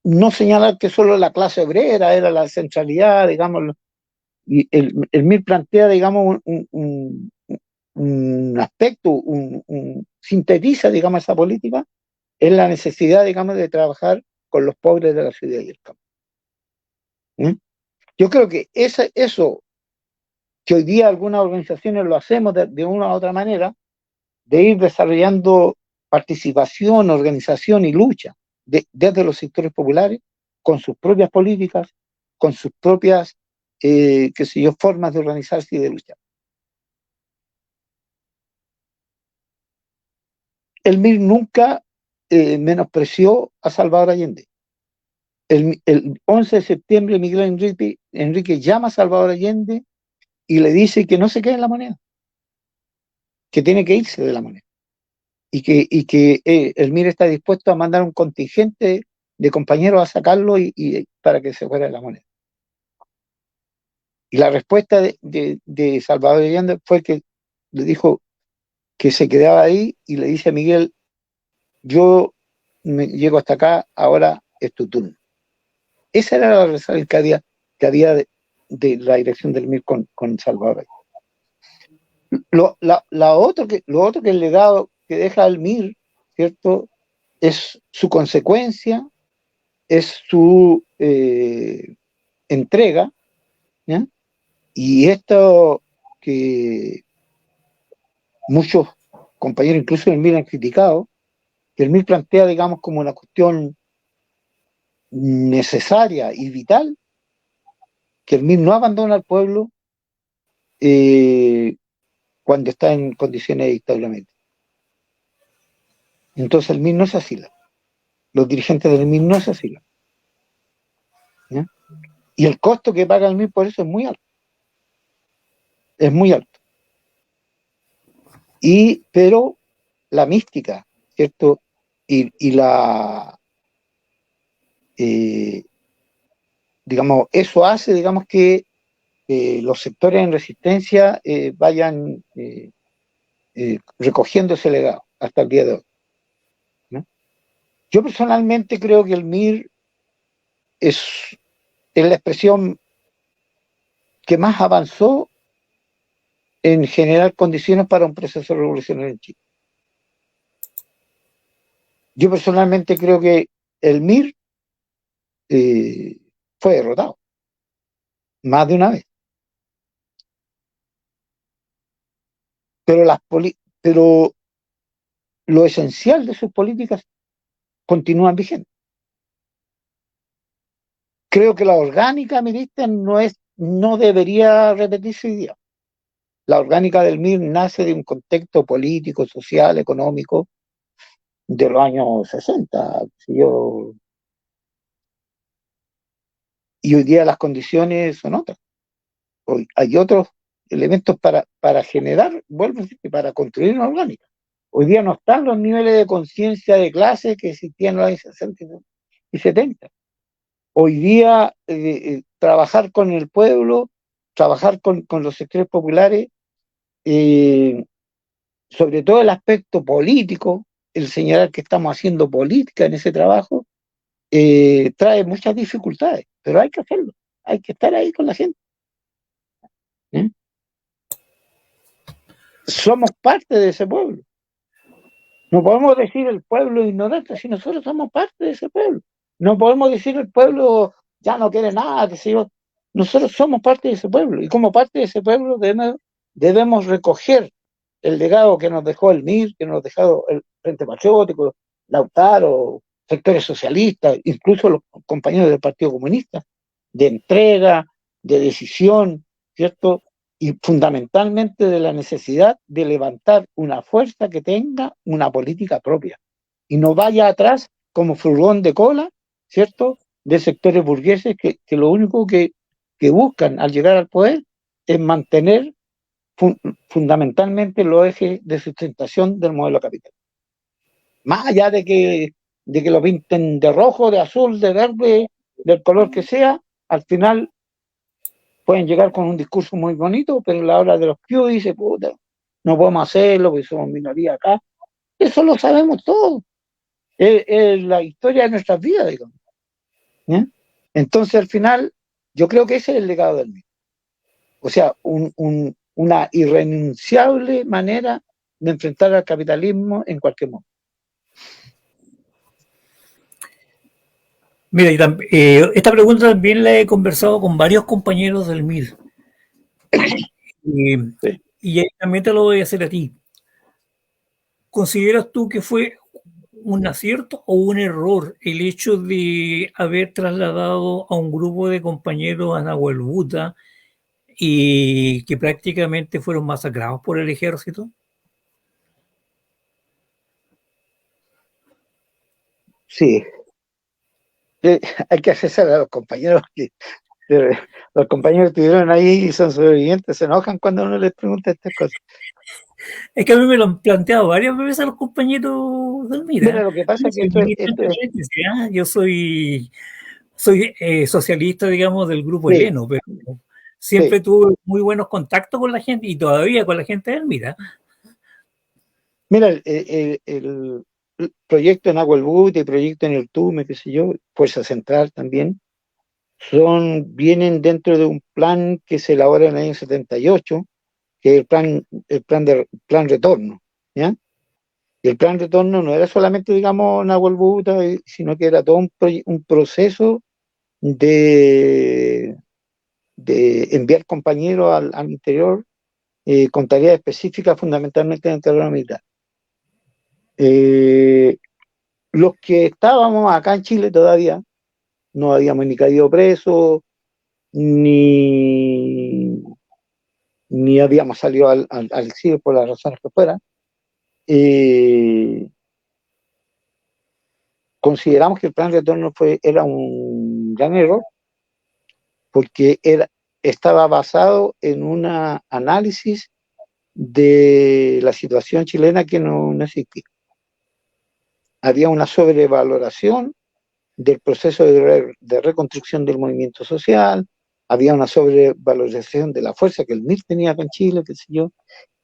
no señalar que solo la clase obrera era la centralidad, digamos, y el MIR plantea, digamos, un aspecto, sintetiza, digamos, esa política, es la necesidad, digamos, de trabajar con los pobres de la ciudad y el campo. ¿Mm? Yo creo que eso que hoy día algunas organizaciones lo hacemos de una u otra manera, de ir desarrollando participación, organización y lucha desde los sectores populares, con sus propias políticas, con sus propias, qué sé yo, formas de organizarse y de luchar. El MIR nunca menospreció a Salvador Allende. El 11 de septiembre Miguel Enrique llama a Salvador Allende y le dice que no se quede en la moneda, que tiene que irse de la moneda. Y que el MIR está dispuesto a mandar un contingente de compañeros a sacarlo y para que se fuera de la moneda. Y la respuesta de Salvador Allende fue que le dijo que se quedaba ahí y le dice a Miguel, yo llego hasta acá, ahora es tu turno. Esa era la relación que había de la dirección del MIR con Salvador. Lo otro que el legado que deja el MIR, ¿cierto?, es su consecuencia, es su entrega, ¿ya? Y esto que muchos compañeros, incluso del MIR, han criticado, que el MIR plantea, digamos, como una cuestión necesaria y vital, que el MIR no abandona al pueblo cuando está en condiciones de dictadura militar. Entonces el MIR no se asila. Los dirigentes del MIR no se asilan. ¿Ya? Y el costo que paga el MIR por eso es muy alto. Es muy alto. Pero la mística, ¿cierto? Y la, digamos, eso hace, digamos, que los sectores en resistencia vayan recogiendo ese legado hasta el día de hoy, ¿no? Yo personalmente creo que el MIR es la expresión que más avanzó en generar condiciones para un proceso revolucionario en Chile. Yo personalmente creo que el MIR fue derrotado más de una vez, pero lo esencial de sus políticas continúan vigentes. Creo que la orgánica mirista no debería repetirse hoy día. La orgánica del MIR nace de un contexto político, social, económico de los años 60. Y hoy día las condiciones son otras. Hoy hay otros elementos para generar, vuelvo a decir, para construir una orgánica. Hoy día no están los niveles de conciencia de clase que existían en los años 60 y 70. Hoy día trabajar con el pueblo, trabajar con los sectores populares, sobre todo el aspecto político, el señalar que estamos haciendo política en ese trabajo, trae muchas dificultades, pero hay que hacerlo, hay que estar ahí con la gente. ¿Eh? Somos parte de ese pueblo. No podemos decir el pueblo ignorante si nosotros somos parte de ese pueblo. No podemos decir el pueblo ya no quiere nada, que se yo. Nosotros somos parte de ese pueblo y como parte de ese pueblo debemos recoger el legado que nos dejó el MIR, que nos dejó el Frente Patriótico, Lautaro, sectores socialistas, incluso los compañeros del Partido Comunista, de entrega, de decisión, ¿cierto? Y fundamentalmente de la necesidad de levantar una fuerza que tenga una política propia y no vaya atrás como furgón de cola, ¿cierto? De sectores burgueses que lo único que buscan al llegar al poder es mantener fundamentalmente los ejes de sustentación del modelo capital. Más allá de que lo pinten de rojo, de azul, de verde, del color que sea, al final pueden llegar con un discurso muy bonito, pero a la hora de los Q dice, puta, no podemos hacerlo porque somos minoría acá. Eso lo sabemos todos. Es la historia de nuestras vidas, digamos. ¿Ya? Entonces, al final, yo creo que ese es el legado del mismo. O sea, una irrenunciable manera de enfrentar al capitalismo en cualquier momento. Mira, esta pregunta también la he conversado con varios compañeros del MIR. Sí. Y también te lo voy a hacer a ti. ¿Consideras tú que fue un acierto o un error el hecho de haber trasladado a un grupo de compañeros a Nahuelbuta y que prácticamente fueron masacrados por el ejército? Sí, hay que accesar a los compañeros los compañeros que estuvieron ahí y son sobrevivientes, se enojan cuando uno les pregunta estas cosas. Es que a mí me lo han planteado varias veces a los compañeros del MIR. Mira, lo que pasa es que yo soy socialista, digamos, del grupo sí, Heleno, pero siempre sí. tuve muy buenos contactos con la gente y todavía con la gente del MIR. Mira, el proyecto en Nahuelbuta y el proyecto en el Tume, qué sé yo, Fuerza Central también, vienen dentro de un plan que se elabora en el año 78, que es el plan retorno, ¿ya? Y el plan retorno no era solamente, digamos, Nahuelbuta, sino que era todo un proceso de enviar compañeros al interior con tareas específicas fundamentalmente en el terreno militar. Los que estábamos acá en Chile todavía, no habíamos ni caído presos, ni, ni habíamos salido al exilio por las razones que fueran, consideramos que el plan de retorno era un gran error, porque estaba basado en un análisis de la situación chilena que no existía. Había una sobrevaloración del proceso de reconstrucción del movimiento social, había una sobrevalorización de la fuerza que el MIR tenía acá en Chile, qué sé yo,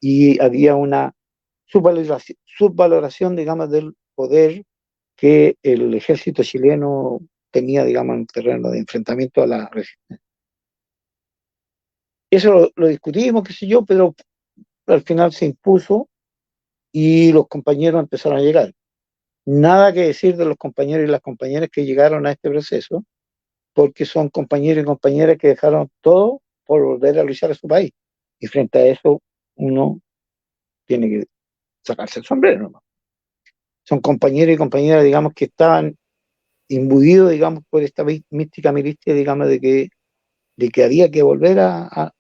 y había una subvaloración, digamos, del poder que el ejército chileno tenía, digamos, en terreno de enfrentamiento a la resistencia. Eso lo discutimos, qué sé yo, pero al final se impuso y los compañeros empezaron a llegar. Nada que decir de los compañeros y las compañeras que llegaron a este proceso, porque son compañeros y compañeras que dejaron todo por volver a luchar a su país. Y frente a eso, uno tiene que sacarse el sombrero, ¿no? Son compañeros y compañeras, digamos, que estaban imbuidos, digamos, por esta mística milicia, digamos, de que había que volver a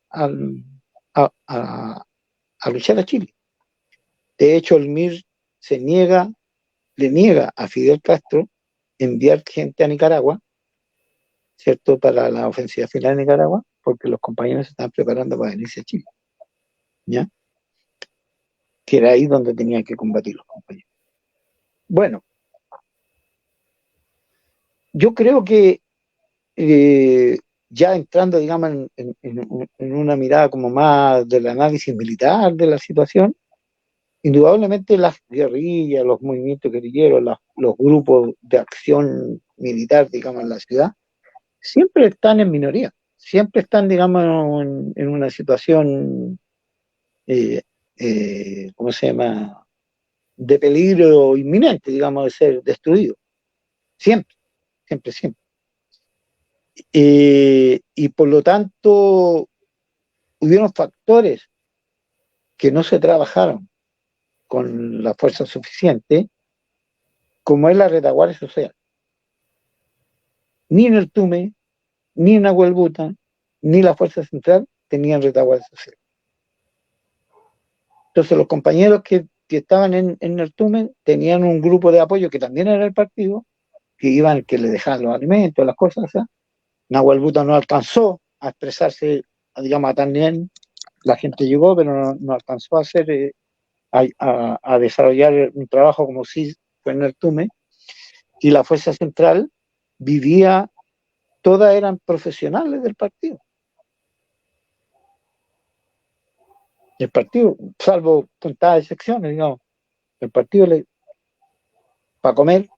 luchar a Chile. De hecho, el MIR le niega a Fidel Castro enviar gente a Nicaragua, ¿cierto?, para la ofensiva final de Nicaragua, porque los compañeros se estaban preparando para venirse a Chile, ¿ya? Que era ahí donde tenían que combatir los compañeros. Bueno, yo creo que ya entrando, digamos, en una mirada como más del análisis militar de la situación, indudablemente las guerrillas, los movimientos guerrilleros, los grupos de acción militar, digamos, en la ciudad, siempre están en minoría, siempre están, digamos, en una situación, ¿cómo se llama?, de peligro inminente, digamos, de ser destruido. Siempre, siempre, siempre. Y por lo tanto, hubieron factores que no se trabajaron con la fuerza suficiente, como es la retaguardia social. Ni en el Tume, ni en Aguelbuta, ni la fuerza central tenían retaguardia social. Entonces los compañeros que estaban en el Tume tenían un grupo de apoyo que también era el partido, que le dejaban los alimentos, las cosas, o sea, Nahuelbuta no alcanzó a expresarse, digamos, a tan bien, la gente llegó, pero no alcanzó a hacer, a desarrollar un trabajo como si fue en el Tume, y la fuerza central vivía, todas eran profesionales del partido. El partido, salvo contadas excepciones, digamos, el partido para comer,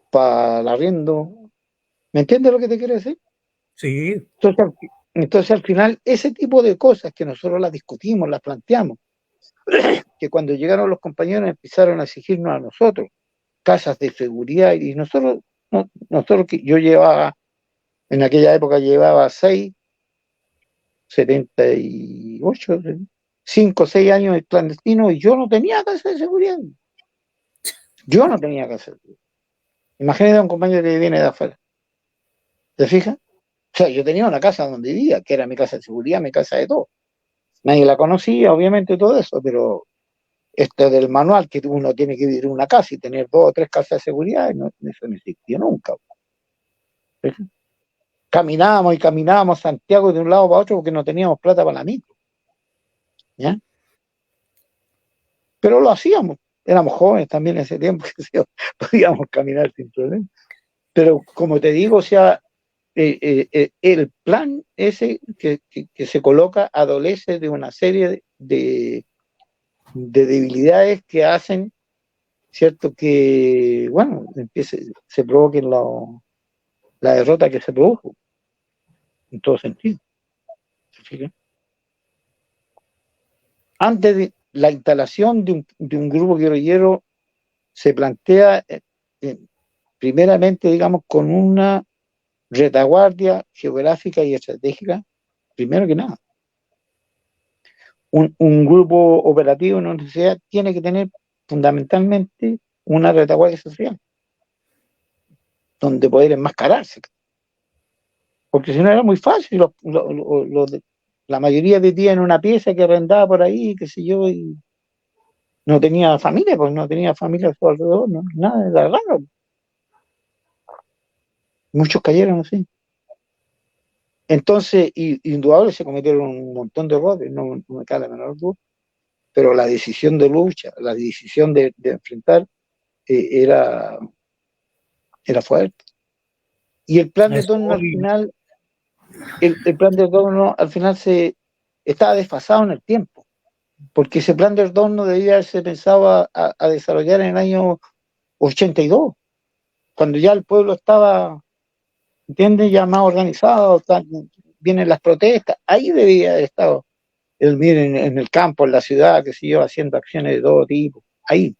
para el arriendo, ¿me entiendes lo que te quiero decir? Sí. Entonces, al final, ese tipo de cosas que nosotros las discutimos, las planteamos, que cuando llegaron los compañeros empezaron a exigirnos a nosotros casas de seguridad, y yo llevaba, en aquella época llevaba 78, 5 o 6 años de clandestino, y yo no tenía casa de seguridad. Yo no tenía casa de seguridad. Imagínate a un compañero que viene de afuera. ¿Te fijas? O sea, yo tenía una casa donde vivía, que era mi casa de seguridad, mi casa de todo. Nadie la conocía, obviamente, todo eso, pero esto del manual que uno tiene que vivir en una casa y tener 2 o 3 casas de seguridad, eso no existió nunca. Caminábamos y caminábamos Santiago de un lado para otro porque no teníamos plata para la micro, ¿ya? Pero lo hacíamos, éramos jóvenes también en ese tiempo, podíamos caminar sin problema. Pero como te digo, o sea, el plan ese que se coloca adolece de una serie de debilidades que hacen, ¿cierto?, que, bueno, se provoquen la derrota que se produjo, en todo sentido. ¿Sí? Antes de la instalación de un grupo guerrillero se plantea, primeramente, digamos, con una retaguardia geográfica y estratégica, primero que nada. un grupo operativo en una sociedad tiene que tener fundamentalmente una retaguardia social donde poder enmascararse, porque si no era muy fácil. La mayoría vivía en una pieza que arrendaba por ahí, qué sé yo, y no tenía familia, pues no tenía familia a su alrededor, no, nada, era raro. Muchos cayeron así. Entonces, indudable se cometieron un montón de errores, no me cabe la menor duda, pero la decisión de lucha, la decisión de enfrentar era fuerte. Y el plan A de eso Torno al voy. final, el plan de Torno al final estaba desfasado en el tiempo, porque ese plan de Torno debía haberse pensado a desarrollar en el año 82, cuando ya el pueblo estaba, ¿entiendes?, ya más organizado, vienen las protestas, ahí debía haber estado el MIR en el campo, en la ciudad, que sé yo, haciendo acciones de todo tipo, ahí.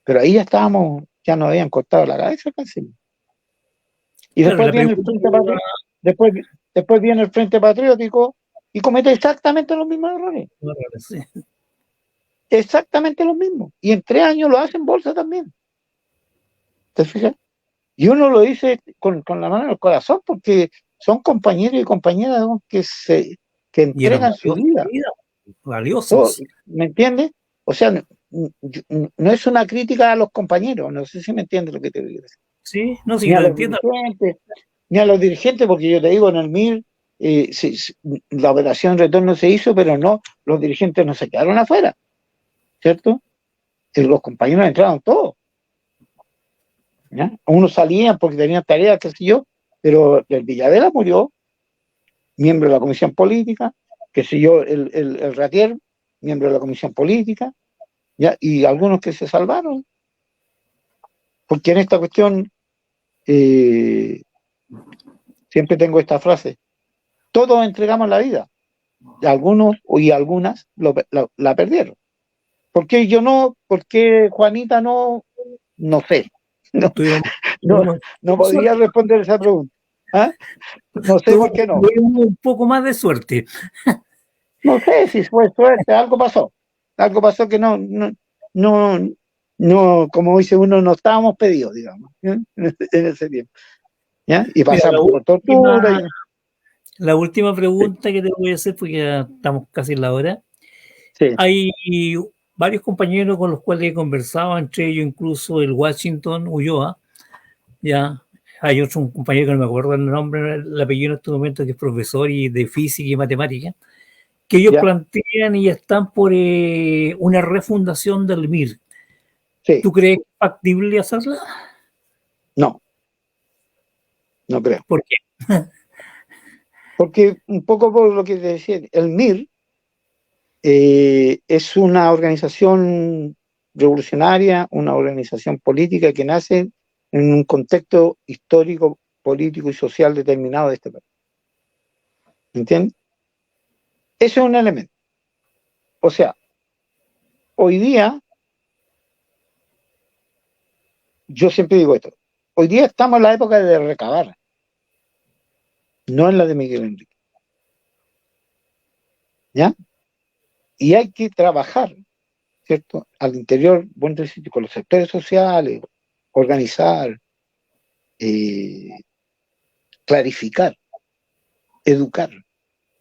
Pero ahí ya estábamos, ya nos habían cortado la cabeza casi. Y Claro, después la viene el pregunta Frente Patriótico, después, después viene el Frente Patriótico y comete exactamente los mismos errores. sí. Exactamente los mismos. Y en 3 años lo hacen bolsa también. ¿Te fijas? Y uno lo dice con la mano en el corazón porque son compañeros y compañeras, ¿no?, que Y eran entregan su vida. Todo, valiosos. ¿me entiendes? O sea, no es una crítica a los compañeros, no sé si me entiendes lo que te digo. Sí, no, sí, Ni a lo los entiendo. dirigentes, ni a los dirigentes, porque yo te digo, en el MIR la operación retorno se hizo, pero no, los dirigentes no se quedaron afuera, ¿cierto? Los compañeros entraron todos, ¿ya? Unos salían porque tenían tareas, qué sé yo, pero el Villavera murió, miembro de la comisión política, qué sé yo, el Ratier, miembro de la comisión política, ¿ya? Y algunos que se salvaron, porque en esta cuestión eh, siempre tengo esta frase: todos entregamos la vida, y algunos y algunas la perdieron. ¿Por qué yo no? ¿Por qué Juanita no? No sé. No, Tuvieron, no, tuvimos, no podría suerte, responder esa pregunta. ¿Ah? No sé por qué no. tuvimos un poco más de suerte. No sé si fue suerte, algo pasó. Algo pasó que no, no, como dice uno, no estábamos pedidos, digamos, ¿eh? En ese tiempo. ¿Ya? Y Mira, pasamos por tortura. la última pregunta que te voy a hacer, porque ya estamos casi en la hora. Sí, Hay varios compañeros con los cuales he conversado, entre ellos incluso el Washington Ulloa, ya. Hay otro un compañero que no me acuerdo el nombre, el apellido en este momento, que es profesor y de física y matemática, que ellos ya, plantean y están por una refundación del MIR. sí, ¿Tú crees factible hacerla? no, no creo. ¿Por qué? Porque un poco por lo que te decía, el MIR es una organización revolucionaria, una organización política que nace en un contexto histórico, político y social determinado de este país. ¿Entiendes? Ese es un elemento. O sea, hoy día, yo siempre digo esto, hoy día estamos en la época de recabar, no en la de Miguel Enrique. ¿Ya? Y hay que trabajar, ¿cierto?, al interior, bueno, con los sectores sociales, organizar, eh, clarificar, educar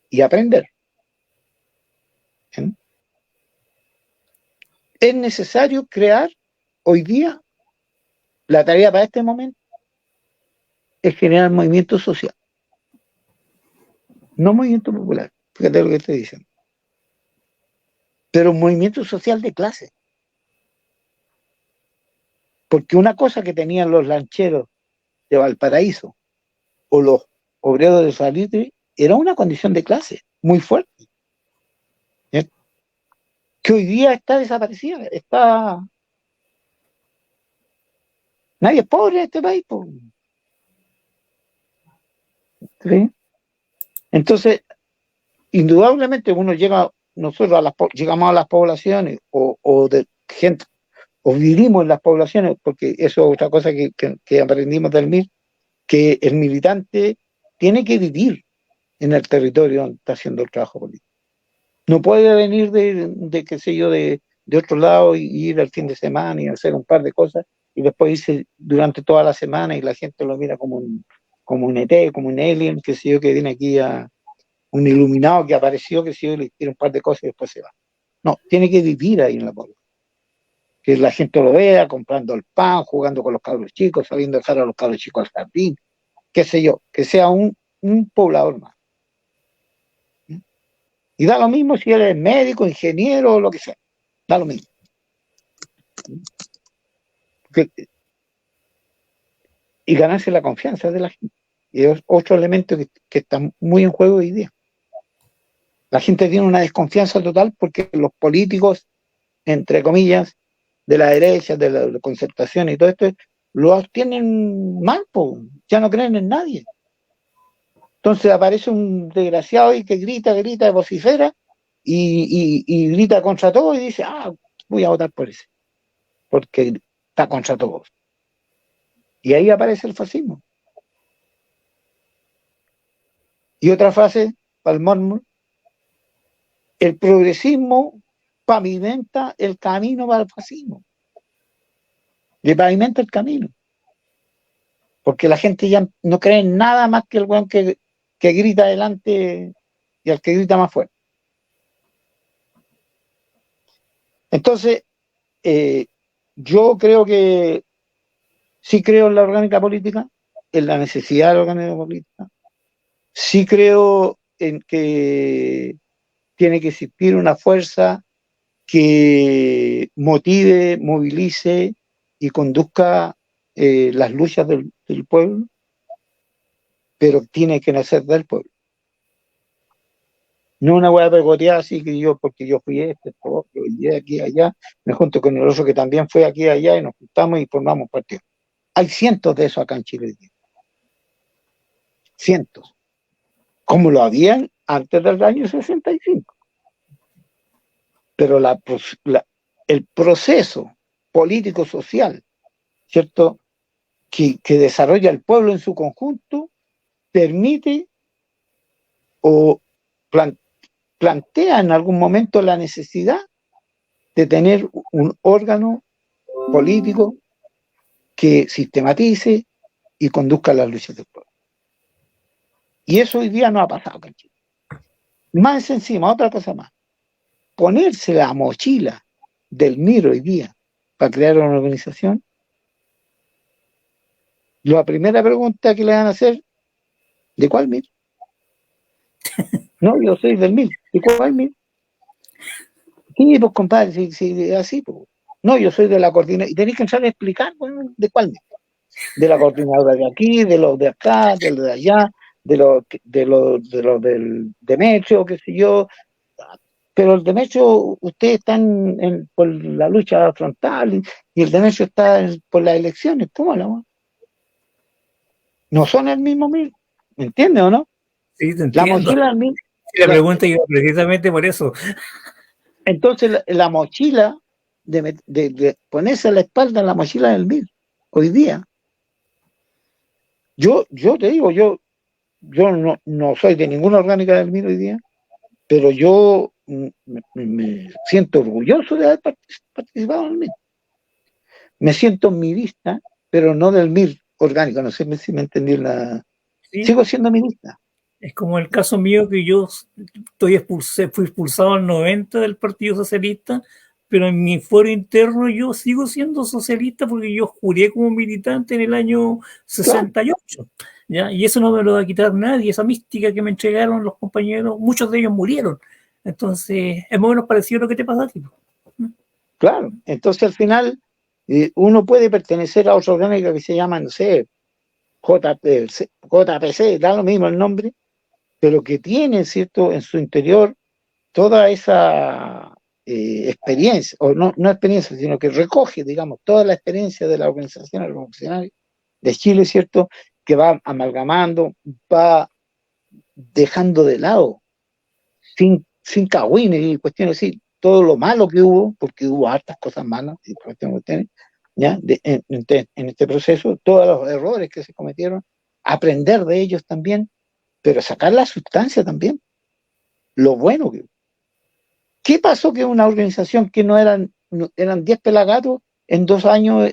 y aprender. ¿Sí? Es necesario crear hoy día, la tarea para este momento es generar movimiento social, no movimiento popular, fíjate lo que estoy diciendo, pero un movimiento social de clase, porque una cosa que tenían los lancheros de Valparaíso o los obreros de Salitre era una condición de clase muy fuerte, ¿sí?, que hoy día está desaparecida, nadie es pobre en este país, ¿sí? Entonces, indudablemente uno nosotros llegamos a las poblaciones o de gente, o vivimos en las poblaciones, porque eso es otra cosa que aprendimos del MIR, que el militante tiene que vivir en el territorio donde está haciendo el trabajo político. No puede venir qué sé yo, de otro lado y ir al fin de semana y hacer un par de cosas y después irse durante toda la semana y la gente lo mira como un ET, como un alien, qué sé yo, que viene aquí a un iluminado que apareció, que sé yo, le tira un par de cosas y después se va. No, tiene que vivir ahí en la población. Que la gente lo vea comprando el pan, jugando con los cabros chicos, sabiendo dejar a los cabros chicos al jardín, qué sé yo, que sea un poblador más. Y da lo mismo si eres médico, ingeniero o lo que sea, da lo mismo. Y ganarse la confianza de la gente. Y es otro elemento que está muy en juego hoy día. La gente tiene una desconfianza total porque los políticos, entre comillas, de la derecha, de la concertación y todo esto, lo tienen mal, po. Ya no creen en nadie. Entonces aparece un desgraciado y que grita, vocifera y grita contra todo y dice, voy a votar por ese, porque está contra todos. Y ahí aparece el fascismo. Y otra frase, para el mármol, el progresismo pavimenta el camino para el fascismo. Le pavimenta el camino. Porque la gente ya no cree en nada más que el weón que grita adelante y al que grita más fuerte. Entonces, yo creo que sí creo en la orgánica política, en la necesidad de la orgánica política. Sí creo en que tiene que existir una fuerza que motive, movilice y conduzca las luchas del pueblo, pero tiene que nacer del pueblo. No una hueá pegoteada así que yo, porque yo fui esto, otro, y aquí, allá, me junto con el otro que también fue aquí, allá, y nos juntamos y formamos partidos. Hay cientos de eso acá en Chile. Cientos. Como lo habían antes del año 65. Pero el proceso político-social, ¿cierto?, que desarrolla el pueblo en su conjunto, permite o plantea en algún momento la necesidad de tener un órgano político que sistematice y conduzca las luchas del pueblo. Y eso hoy día no ha pasado acá en Chile. Más encima, otra cosa más, ponerse la mochila del MIR hoy día para crear una organización, la primera pregunta que le van a hacer, ¿de cuál MIR? No, yo soy del MIR. ¿De cuál MIR? Sí, pues compadre, si así, pues. No, yo soy de la coordinadora. Y tenéis que entrar a explicar, bueno, ¿de cuál MIR? De la coordinadora de aquí, de los de acá, de los de allá, de los del Demetrio, qué sé yo. Pero el Demetrio, ustedes están por la lucha frontal y el Demetrio está por las elecciones. ¿Cómo la? No son el mismo MIR. ¿Me entiendes o no? Sí, te La entiendo. mochila del MIR. La pregunta iba precisamente por eso. Entonces la mochila de ponerse a la espalda la mochila del MIR hoy día. Yo te digo, yo no soy de ninguna orgánica del MIR hoy día, pero yo me siento orgulloso de haber participado en el MIR. Me siento mirista, pero no del MIR orgánico, no sé si me entendí Sí. Sigo siendo mirista. Es como el caso mío que yo fui expulsado en 90 del Partido Socialista, pero en mi fuero interno yo sigo siendo socialista porque yo juré como militante en el año 68. Claro. ¿Ya? Y eso no me lo va a quitar nadie, esa mística que me entregaron los compañeros, muchos de ellos murieron. Entonces, es más o menos parecido a lo que te pasa a ti. Claro, entonces al final uno puede pertenecer a otra orgánica que se llama, no sé, JPC, da lo mismo el nombre, pero que tiene, ¿cierto?, en su interior toda esa experiencia, o no experiencia, sino que recoge, digamos, toda la experiencia de la organización revolucionaria de Chile, ¿cierto?, que va amalgamando, va dejando de lado, sin cagüines y cuestiones así, todo lo malo que hubo, porque hubo hartas cosas malas, y cuestiones, ¿ya? En este proceso, todos los errores que se cometieron, aprender de ellos también, pero sacar la sustancia también, lo bueno que hubo. ¿Qué pasó que una organización que eran 10 pelagatos, en 2 años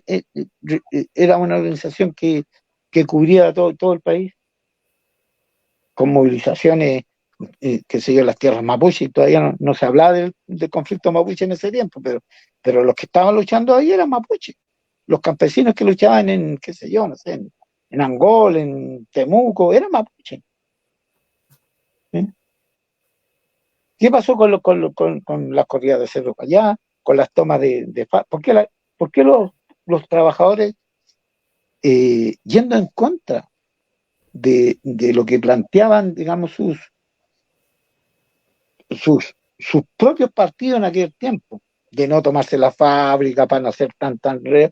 era una organización que cubría todo el país, con movilizaciones, qué sé yo, en las tierras mapuche? Todavía no se hablaba del conflicto mapuche en ese tiempo, pero los que estaban luchando ahí eran mapuche. Los campesinos que luchaban en, qué sé yo, no sé, en Angol, en Temuco, eran mapuche. ¿Sí? ¿Qué pasó con las corridas de cerro para allá, con las tomas ¿Por qué, por qué los trabajadores, yendo en contra de lo que planteaban, digamos, sus propios partidos en aquel tiempo, de no tomarse la fábrica para no hacer tan red,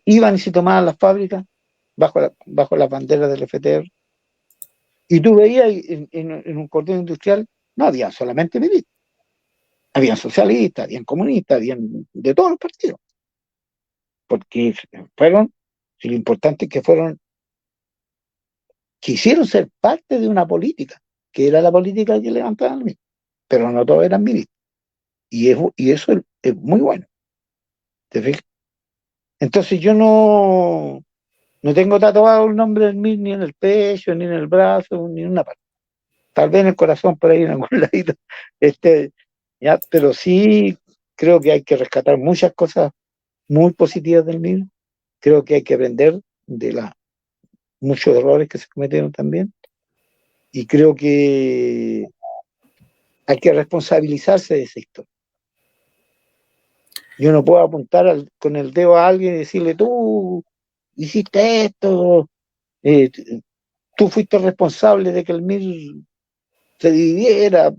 iban y se tomaban las fábricas bajo las banderas del FTR? Y tú veías en un cordón industrial, no había solamente militantes, habían socialistas, habían comunistas, habían de todos los partidos, porque fueron, si lo importante es que quisieron ser parte de una política, que era la política que levantaban los mismos, pero no todos eran militantes. Y eso es muy bueno, ¿te fijas? Entonces yo no tengo tatuado el nombre del MIR ni en el pecho, ni en el brazo, ni en una parte. Tal vez en el corazón por ahí en algún ladito. Ya, pero sí creo que hay que rescatar muchas cosas muy positivas del MIR. Creo que hay que aprender de muchos errores que se cometieron también. Y creo que hay que responsabilizarse de esa historia. Yo no puedo apuntar con el dedo a alguien y decirle, tú hiciste esto, eh, tú fuiste responsable de que el MIR se dividiera,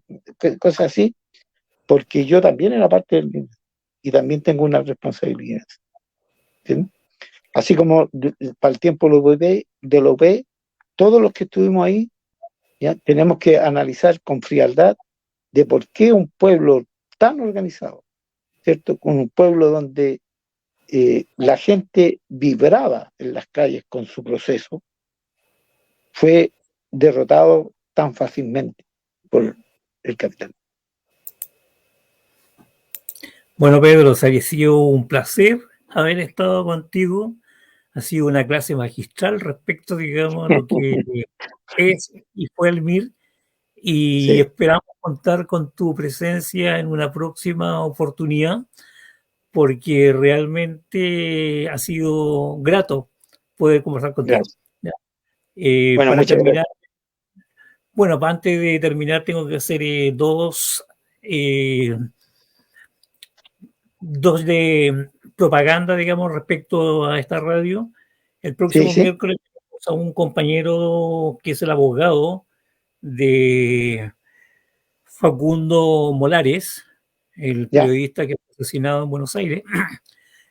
cosas así, porque yo también era parte del MIR y también tengo una responsabilidad. ¿Sí? Así como para el tiempo de la UP, todos los que estuvimos ahí, ¿ya? Tenemos que analizar con frialdad de por qué un pueblo tan organizado, ¿cierto? Con un pueblo donde la gente vibraba en las calles con su proceso, fue derrotado tan fácilmente por el capital. Bueno, Pedro, se ha sido un placer haber estado contigo. Ha sido una clase magistral respecto, digamos, a lo que es y fue el MIR. Y Sí, esperamos contar con tu presencia en una próxima oportunidad, porque realmente ha sido grato poder conversar contigo. gracias. Bueno, Para muchas terminar, gracias. bueno, antes de terminar tengo que hacer eh, dos de propaganda, digamos, respecto a esta radio. El Sí, próximo sí, miércoles tenemos a un compañero que es el abogado de Facundo Molares, el ya, periodista que fue asesinado en Buenos Aires,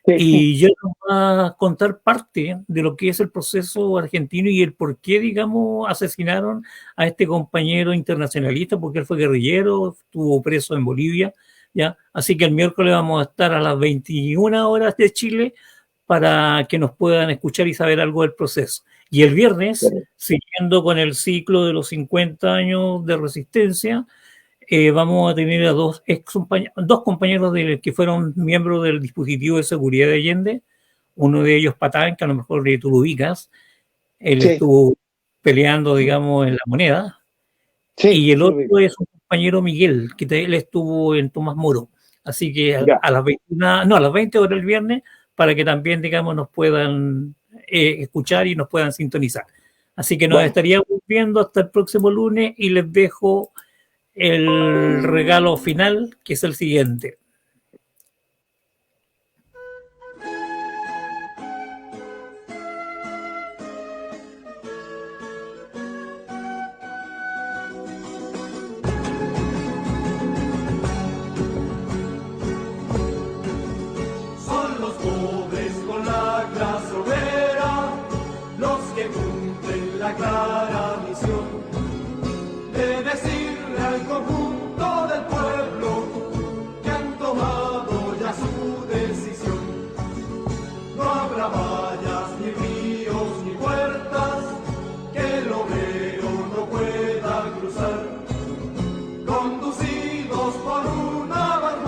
sí, sí, y yo nos va a contar parte de lo que es el proceso argentino y el por qué, digamos, asesinaron a este compañero internacionalista, porque él fue guerrillero, estuvo preso en Bolivia, ¿ya? Así que el miércoles vamos a estar a las 21 horas de Chile para que nos puedan escuchar y saber algo del proceso. Y el viernes, correcto. siguiendo con el ciclo de los 50 años de resistencia, vamos a tener a dos compañeros que fueron miembros del dispositivo de seguridad de Allende, uno de ellos Patán, que a lo mejor tú lo ubicas, él Sí, estuvo peleando, digamos, en la moneda, sí, y el sí lo vi. otro es un compañero Miguel, que él estuvo en Tomás Moro. Así que Ya, a las 21, no, a las 20 horas el viernes, para que también, digamos, nos puedan escuchar y nos puedan sintonizar. Así que nos bueno. estaríamos viendo hasta el próximo lunes y les dejo el regalo final, que es el siguiente. Son los pobres con la clase obrera los que cumplen la clara misión de decirle al conjunto del pueblo que han tomado ya su decisión. No habrá vallas, ni ríos, ni puertas que el obrero no pueda cruzar, conducidos por una bandera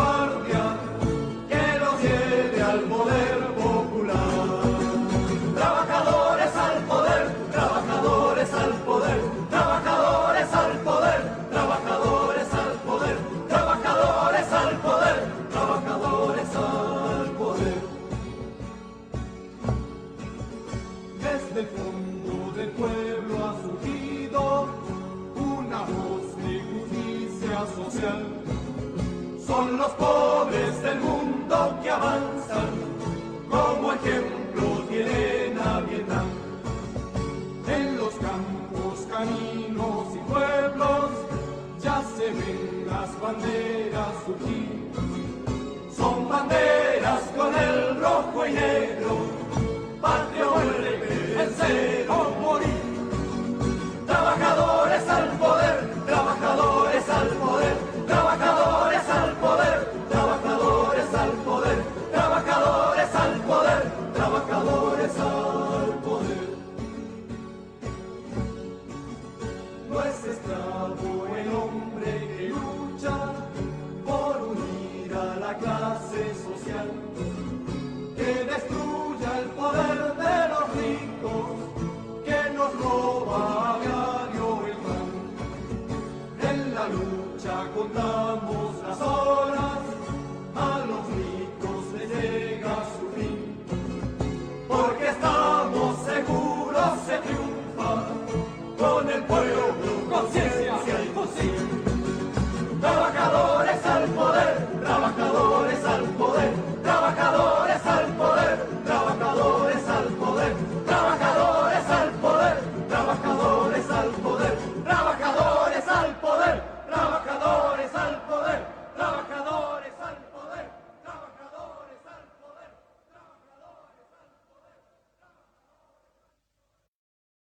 los pobres del mundo que avanzan, como ejemplo tienen a Vietnam. En los campos, caminos y pueblos ya se ven las banderas surgir. Son banderas con el rojo y negro, patria o muerte, vencer o morir. Trabajadores al poder, trabajadores al poder, trabajadores al poder, trabajadores al poder, trabajadores al poder, trabajadores al poder. No es esclavo el hombre que lucha por unir a la clase social, que destruya el poder de los ricos, que nos roba a diario el pan. En la lucha contamos las horas, a los ricos les llega su fin, porque estamos seguros se triunfa con el pueblo.